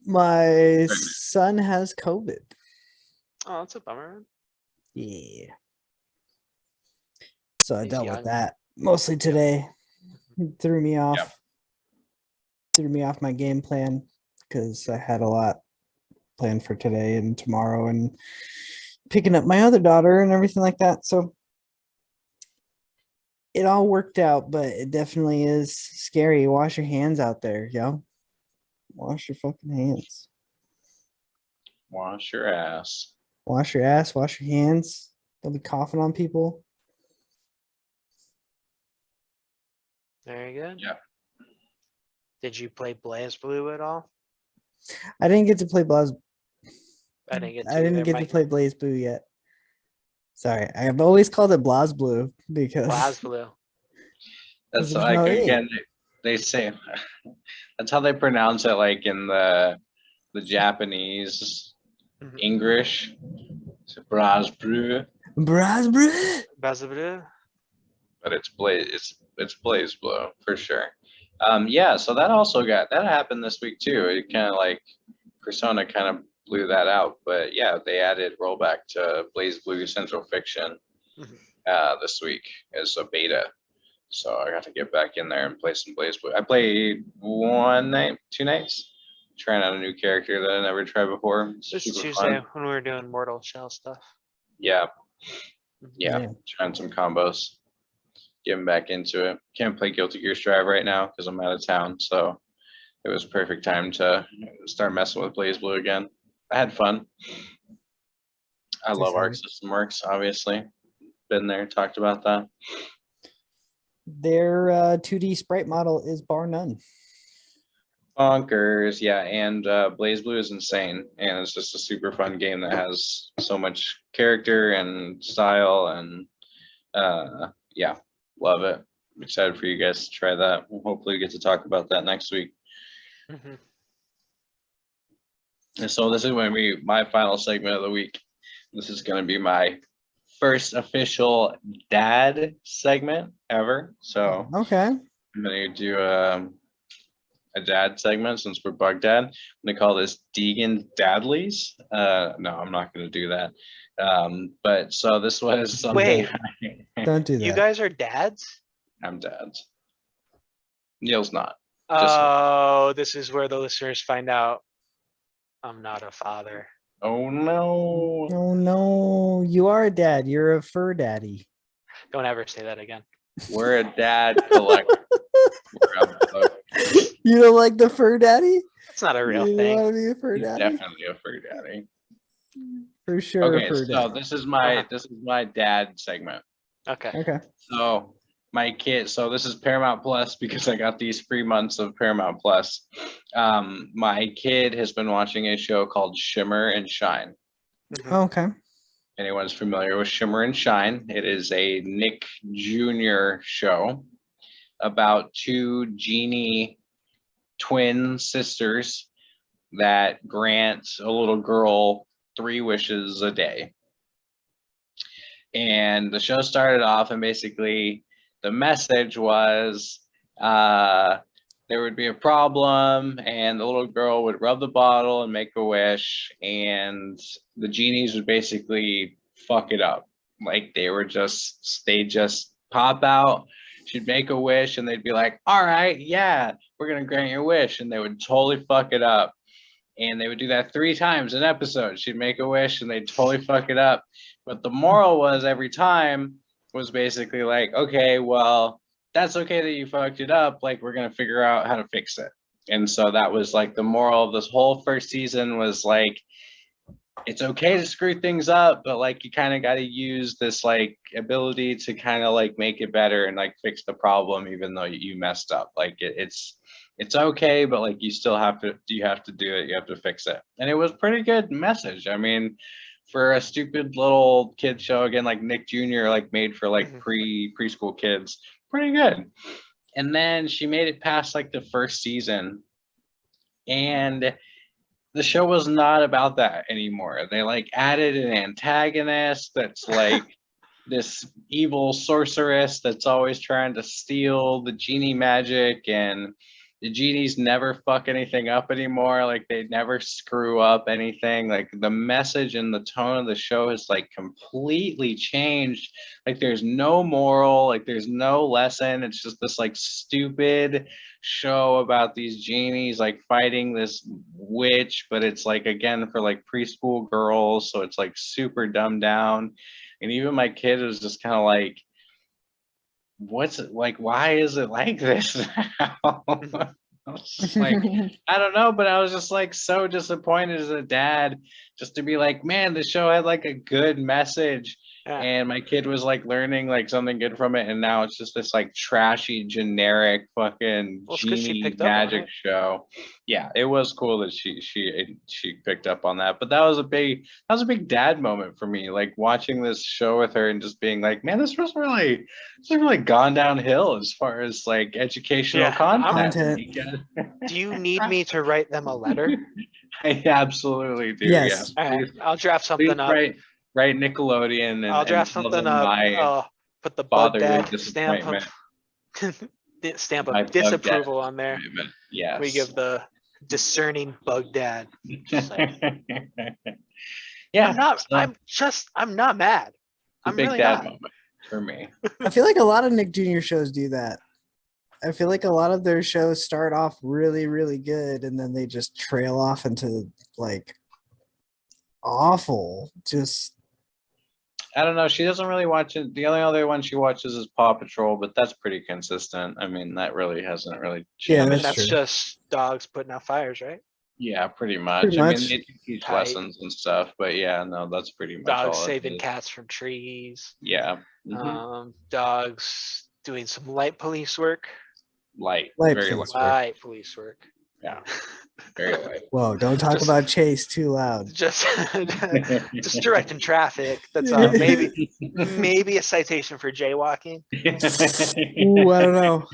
[SPEAKER 4] my son has COVID.
[SPEAKER 2] Oh, that's a bummer.
[SPEAKER 4] Yeah. So I
[SPEAKER 2] He's
[SPEAKER 4] dealt
[SPEAKER 2] young.
[SPEAKER 4] with that mostly today. It threw me off.
[SPEAKER 3] Yeah.
[SPEAKER 4] Threw me off my game plan because I had a lot planned for today and tomorrow and picking up my other daughter and everything like that. So it all worked out, but it definitely is scary. Wash your hands out there, yo. Wash your fucking hands.
[SPEAKER 3] Wash your ass.
[SPEAKER 4] Wash your ass, wash your hands. Don't be coughing on people.
[SPEAKER 2] Very good.
[SPEAKER 3] Yeah.
[SPEAKER 2] Did you play Blaze Blue at all?
[SPEAKER 4] I didn't get to play Blaze.
[SPEAKER 2] I didn't get to.
[SPEAKER 4] I didn't
[SPEAKER 2] either.
[SPEAKER 4] get to
[SPEAKER 2] Mike-
[SPEAKER 4] play Blaze Blue yet. Sorry, I've always called it Blaze Blue because
[SPEAKER 2] Blaze Blue.
[SPEAKER 3] That's
[SPEAKER 4] There's
[SPEAKER 3] like,
[SPEAKER 4] no E.
[SPEAKER 3] again, they say, that's how they pronounce it, like in the Japanese
[SPEAKER 2] Mhm.
[SPEAKER 3] English. It's Brasbru,
[SPEAKER 4] Blaze Blue.
[SPEAKER 2] Blaze Blue.
[SPEAKER 3] but it's Blaze Blue for sure. Yeah, so that happened this week too. It kind of like Persona kind of blew that out, but yeah, they added rollback to Blaze Blue Central Fiction
[SPEAKER 2] Mhm.
[SPEAKER 3] this week as a beta. So I got to get back in there and play some Blaze Blue. I played 2 nights, trying out a new character that I never tried before. It's
[SPEAKER 2] This is
[SPEAKER 3] super
[SPEAKER 2] Tuesday
[SPEAKER 3] fun.
[SPEAKER 2] when we were doing Mortal Shell stuff.
[SPEAKER 3] Yeah,
[SPEAKER 2] Mhm.
[SPEAKER 3] yeah, trying some combos, getting back into it. Can't play Guilty Gear Strive right now because I'm out of town. So it was perfect time to start messing with Blaze Blue again. I had fun. I
[SPEAKER 4] That's
[SPEAKER 3] love Arc
[SPEAKER 4] exciting.
[SPEAKER 3] System Works, obviously. Been there, talked about that.
[SPEAKER 4] Their 2D sprite model is bar none.
[SPEAKER 3] Bonkers, yeah, and Blaze Blue is insane, and it's just a super fun game that has so much character and style, and yeah, love it. I'm excited for you guys to try that. We'll hopefully get to talk about that next week.
[SPEAKER 2] Mhm.
[SPEAKER 3] And so this is going to be my final segment of the week. This is going to be my first official dad segment ever. So
[SPEAKER 4] Okay.
[SPEAKER 3] I'm going to do a dad segment since we're Bug Dad. I'm going to call this Deegan Dadleys. No, I'm not going to do that. But so this was something.
[SPEAKER 2] Wait.
[SPEAKER 4] Don't do
[SPEAKER 2] You
[SPEAKER 4] that.
[SPEAKER 2] guys are dads?
[SPEAKER 3] I'm dads. Neil's not.
[SPEAKER 2] Oh, this is where the listeners find out I'm not a father.
[SPEAKER 3] Oh no.
[SPEAKER 4] Oh no, you are a dad. You're a fur daddy.
[SPEAKER 2] Don't ever say that again.
[SPEAKER 3] We're a dad collector.
[SPEAKER 4] You don't like the fur daddy?
[SPEAKER 2] It's not a real
[SPEAKER 4] You
[SPEAKER 2] thing.
[SPEAKER 4] want to be a fur daddy?
[SPEAKER 3] Definitely a fur daddy.
[SPEAKER 4] For sure,
[SPEAKER 3] Okay,
[SPEAKER 4] fur
[SPEAKER 3] so
[SPEAKER 4] daddy.
[SPEAKER 3] this is my dad segment.
[SPEAKER 2] Okay.
[SPEAKER 4] Okay.
[SPEAKER 3] So my kid, so this is Paramount Plus because I got these free months of Paramount Plus. My kid has been watching a show called Shimmer and Shine.
[SPEAKER 2] Mhm.
[SPEAKER 4] Okay.
[SPEAKER 3] Anyone's familiar with Shimmer and Shine? It is a Nick Jr. show about two genie twin sisters that grant a little girl 3 wishes a day. And the show started off, and basically the message was there would be a problem, and the little girl would rub the bottle and make a wish, and the genies would basically fuck it up. Like they just pop out. She'd make a wish, and they'd be like, "All right, yeah, we're gonna grant your wish," and they would totally fuck it up. And they would do that 3 times an episode. She'd make a wish, and they'd totally fuck it up. But the moral was every time was basically like, okay, well, that's okay that you fucked it up. Like, we're going to figure out how to fix it. And so that was like the moral of this whole first season was like, it's okay to screw things up, but like you kind of got to use this like ability to kind of like make it better and like fix the problem, even though you messed up. Like it's okay, but like you still have to do it. You have to fix it. And it was pretty good message. I mean, for a stupid little kid show again, like Nick Jr. like made for like preschool kids, pretty good. And then she made it past like the first season, and the show was not about that anymore. They like added an antagonist that's like this evil sorceress that's always trying to steal the genie magic, and the genies never fuck anything up anymore. Like they never screw up anything. Like the message and the tone of the show has like completely changed. Like there's no moral, like there's no lesson. It's just this like stupid show about these genies like fighting this witch, but it's like again for like preschool girls, so it's like super dumbed down. And even my kid was just kind of like, what's it like, why is it like this now? I was just like, I don't know, but I was just like so disappointed as a dad just to be like, man, the show had like a good message.
[SPEAKER 2] Yeah.
[SPEAKER 3] And my kid was like learning like something good from it, and now it's just this like trashy, generic fucking
[SPEAKER 2] Well, it's 'cause she
[SPEAKER 3] genie
[SPEAKER 2] picked up on
[SPEAKER 3] magic
[SPEAKER 2] it.
[SPEAKER 3] show. Yeah, it was cool that she picked up on that. But that was a big dad moment for me, like watching this show with her and just being like, man, this was really gone downhill as far as like educational
[SPEAKER 2] Yeah,
[SPEAKER 3] content.
[SPEAKER 2] Do you need me to write them a letter?
[SPEAKER 3] I absolutely do.
[SPEAKER 4] Yes.
[SPEAKER 3] Yes.
[SPEAKER 2] All right,
[SPEAKER 3] Please,
[SPEAKER 2] I'll draft
[SPEAKER 3] please
[SPEAKER 2] something up.
[SPEAKER 3] write Nickelodeon and
[SPEAKER 2] I'll draft
[SPEAKER 3] tell
[SPEAKER 2] something
[SPEAKER 3] them
[SPEAKER 2] up.
[SPEAKER 3] my
[SPEAKER 2] Put the Bug
[SPEAKER 3] fatherly
[SPEAKER 2] Dad stamp
[SPEAKER 3] disappointment.
[SPEAKER 2] of stamp
[SPEAKER 3] My
[SPEAKER 2] of
[SPEAKER 3] Bug Dad
[SPEAKER 2] disapproval on there.
[SPEAKER 3] disappointment. Yes.
[SPEAKER 2] We give the discerning Bug Dad. Just like,
[SPEAKER 3] yeah.
[SPEAKER 2] I'm not mad.
[SPEAKER 3] It's a
[SPEAKER 2] I'm
[SPEAKER 3] big
[SPEAKER 2] really
[SPEAKER 3] dad
[SPEAKER 2] not.
[SPEAKER 3] moment for me.
[SPEAKER 4] I feel like a lot of Nick Jr. shows do that. I feel like a lot of their shows start off really, really good, and then they just trail off into like awful. Just
[SPEAKER 3] I don't know. She doesn't really watch it. The only other one she watches is Paw Patrol, but that's pretty consistent. I mean, that really hasn't really
[SPEAKER 4] Yeah,
[SPEAKER 2] I
[SPEAKER 3] changed.
[SPEAKER 2] mean,
[SPEAKER 4] that's
[SPEAKER 2] that's
[SPEAKER 4] true.
[SPEAKER 2] just dogs putting out fires, right?
[SPEAKER 3] Yeah, pretty much.
[SPEAKER 4] Pretty
[SPEAKER 3] I mean,
[SPEAKER 4] much.
[SPEAKER 3] they do teach
[SPEAKER 2] Tight.
[SPEAKER 3] lessons and stuff, but yeah, no, that's pretty much
[SPEAKER 2] Dogs
[SPEAKER 3] all it
[SPEAKER 2] saving
[SPEAKER 3] is.
[SPEAKER 2] cats from trees.
[SPEAKER 3] Yeah. Mhm.
[SPEAKER 2] Dogs doing some light police work.
[SPEAKER 3] Light,
[SPEAKER 4] Light
[SPEAKER 3] very
[SPEAKER 4] police
[SPEAKER 3] light.
[SPEAKER 4] work.
[SPEAKER 2] Light police work.
[SPEAKER 3] Yeah, very light.
[SPEAKER 4] Whoa, don't talk
[SPEAKER 2] Just-
[SPEAKER 4] about Chase too loud.
[SPEAKER 2] Just, just directing traffic. That's maybe a citation for jaywalking.
[SPEAKER 4] Ooh, I don't know.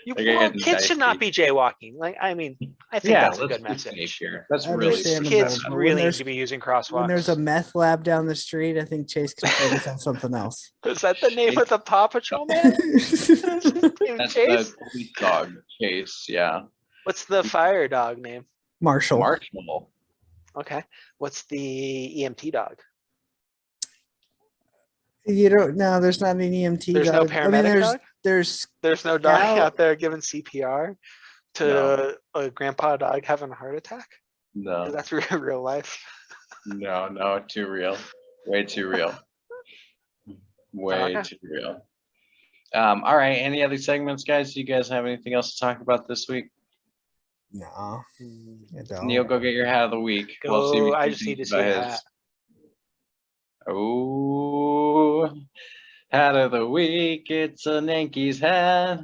[SPEAKER 2] You
[SPEAKER 3] They're
[SPEAKER 2] well,
[SPEAKER 3] getting
[SPEAKER 2] kids should not
[SPEAKER 3] dicey.
[SPEAKER 2] be jaywalking. Like, I mean, I think
[SPEAKER 3] Yeah,
[SPEAKER 2] that's a
[SPEAKER 3] let's
[SPEAKER 2] good
[SPEAKER 3] be safe
[SPEAKER 2] message.
[SPEAKER 3] here. That's really
[SPEAKER 4] Understandable.
[SPEAKER 2] Kids
[SPEAKER 4] but when
[SPEAKER 2] really need
[SPEAKER 4] there's-
[SPEAKER 2] to be using
[SPEAKER 4] When there's a
[SPEAKER 2] crosswalks.
[SPEAKER 4] meth lab down the street, I think Chase can focus on something else.
[SPEAKER 2] Is that the name of the Paw Patrol man? Is his name
[SPEAKER 3] That's
[SPEAKER 2] Chase?
[SPEAKER 3] the police dog Chase. Yeah,
[SPEAKER 2] What's the fire dog name?
[SPEAKER 4] Marshall.
[SPEAKER 3] Marshall.
[SPEAKER 2] Okay. What's the EMT dog?
[SPEAKER 4] You don't. No, there's not an EMT.
[SPEAKER 2] There's no
[SPEAKER 4] dog. I mean,
[SPEAKER 2] paramedic dog?
[SPEAKER 4] there's
[SPEAKER 2] There's no dog
[SPEAKER 4] Scout.
[SPEAKER 2] out there giving CPR to
[SPEAKER 3] No.
[SPEAKER 2] a grandpa dog having a heart attack?
[SPEAKER 3] No,
[SPEAKER 2] That's real life.
[SPEAKER 3] no, too real. Way too real. Way
[SPEAKER 2] Okay.
[SPEAKER 3] too real. All right. Any other segments, guys? Do you guys have anything else to talk about this week?
[SPEAKER 4] no. I don't.
[SPEAKER 3] Neil, go get your hat of the week. While
[SPEAKER 2] Go, I
[SPEAKER 3] CBC
[SPEAKER 2] just need to
[SPEAKER 3] thinks
[SPEAKER 2] see
[SPEAKER 3] about
[SPEAKER 2] the
[SPEAKER 3] his.
[SPEAKER 2] hat.
[SPEAKER 3] Oh, hat of the week. It's a Yankees hat.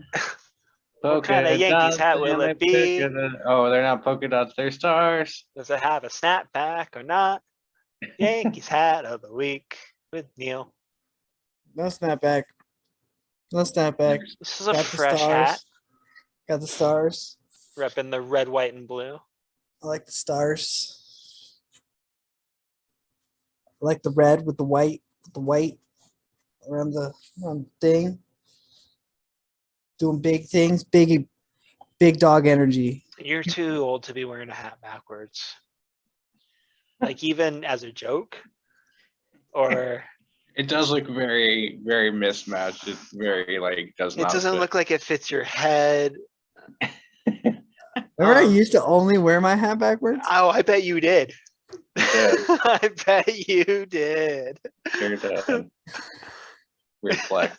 [SPEAKER 2] What kind of
[SPEAKER 3] Polka
[SPEAKER 2] Yankees
[SPEAKER 3] dots
[SPEAKER 2] hat will
[SPEAKER 3] and
[SPEAKER 2] it
[SPEAKER 3] a
[SPEAKER 2] be?
[SPEAKER 3] polka dot- Oh, they're not polka dots, they're stars.
[SPEAKER 2] Does it have a snapback or not? Yankees hat of the week with Neil.
[SPEAKER 4] No snapback. No snapback.
[SPEAKER 2] This is a
[SPEAKER 4] Got the
[SPEAKER 2] fresh
[SPEAKER 4] stars.
[SPEAKER 2] hat,
[SPEAKER 4] Got the stars.
[SPEAKER 2] repping the red, white, and blue.
[SPEAKER 4] I like the stars. I like the red with the white, around the thing. Doing big things, big dog energy.
[SPEAKER 2] You're too old to be wearing a hat backwards. Like even as a joke, or
[SPEAKER 3] It does look very, very mismatched. It very like does
[SPEAKER 2] it
[SPEAKER 3] not.
[SPEAKER 2] doesn't
[SPEAKER 3] fit.
[SPEAKER 2] look like it fits your head.
[SPEAKER 4] Remember, I
[SPEAKER 2] Um,
[SPEAKER 4] used to only wear my hat backwards.
[SPEAKER 2] Oh, I bet you did.
[SPEAKER 3] did.
[SPEAKER 2] I bet you did.
[SPEAKER 3] Sure does. Weird flex.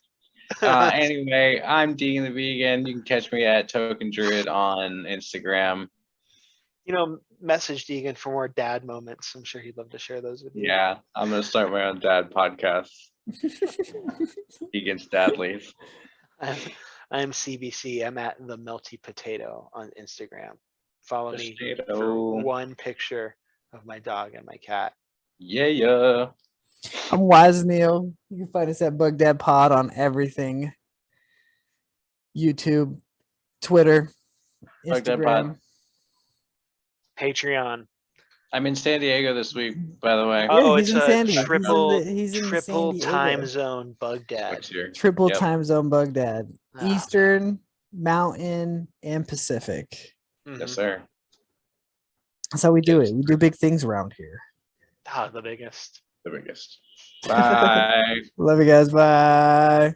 [SPEAKER 3] Anyway, I'm Dean the Vegan. You can catch me at Token Druid on Instagram.
[SPEAKER 2] You know, message Deegan for more dad moments. I'm sure he'd love to share those with you.
[SPEAKER 3] Yeah, I'm gonna start my own dad podcast. Vegan's Dadlies.
[SPEAKER 2] I'm CBC. I'm at the Melty Potato on Instagram. Follow me for
[SPEAKER 3] Potato.
[SPEAKER 2] one picture of my dog and my cat.
[SPEAKER 3] Yeah.
[SPEAKER 4] I'm Wise Neil. You can find us at Bug Dad Pod on everything. YouTube, Twitter,
[SPEAKER 3] Bug Dad Pod.
[SPEAKER 4] Instagram.
[SPEAKER 2] Patreon.
[SPEAKER 3] I'm in San Diego this week, by the way.
[SPEAKER 2] Oh,
[SPEAKER 4] he's
[SPEAKER 2] it's
[SPEAKER 4] in
[SPEAKER 2] a
[SPEAKER 4] Sandy. He's in
[SPEAKER 2] triple
[SPEAKER 4] he's in
[SPEAKER 2] triple
[SPEAKER 4] San Diego.
[SPEAKER 2] time zone bug dad.
[SPEAKER 3] What's your-
[SPEAKER 4] Triple
[SPEAKER 3] Yep.
[SPEAKER 4] time zone Bug Dad.
[SPEAKER 2] Ah,
[SPEAKER 4] Eastern, Mountain, and Pacific.
[SPEAKER 2] mhm.
[SPEAKER 3] Yes, sir.
[SPEAKER 4] That's how we do it. We do big things around here.
[SPEAKER 2] Ah, the biggest.
[SPEAKER 3] The biggest. Bye.
[SPEAKER 4] Love you guys. Bye.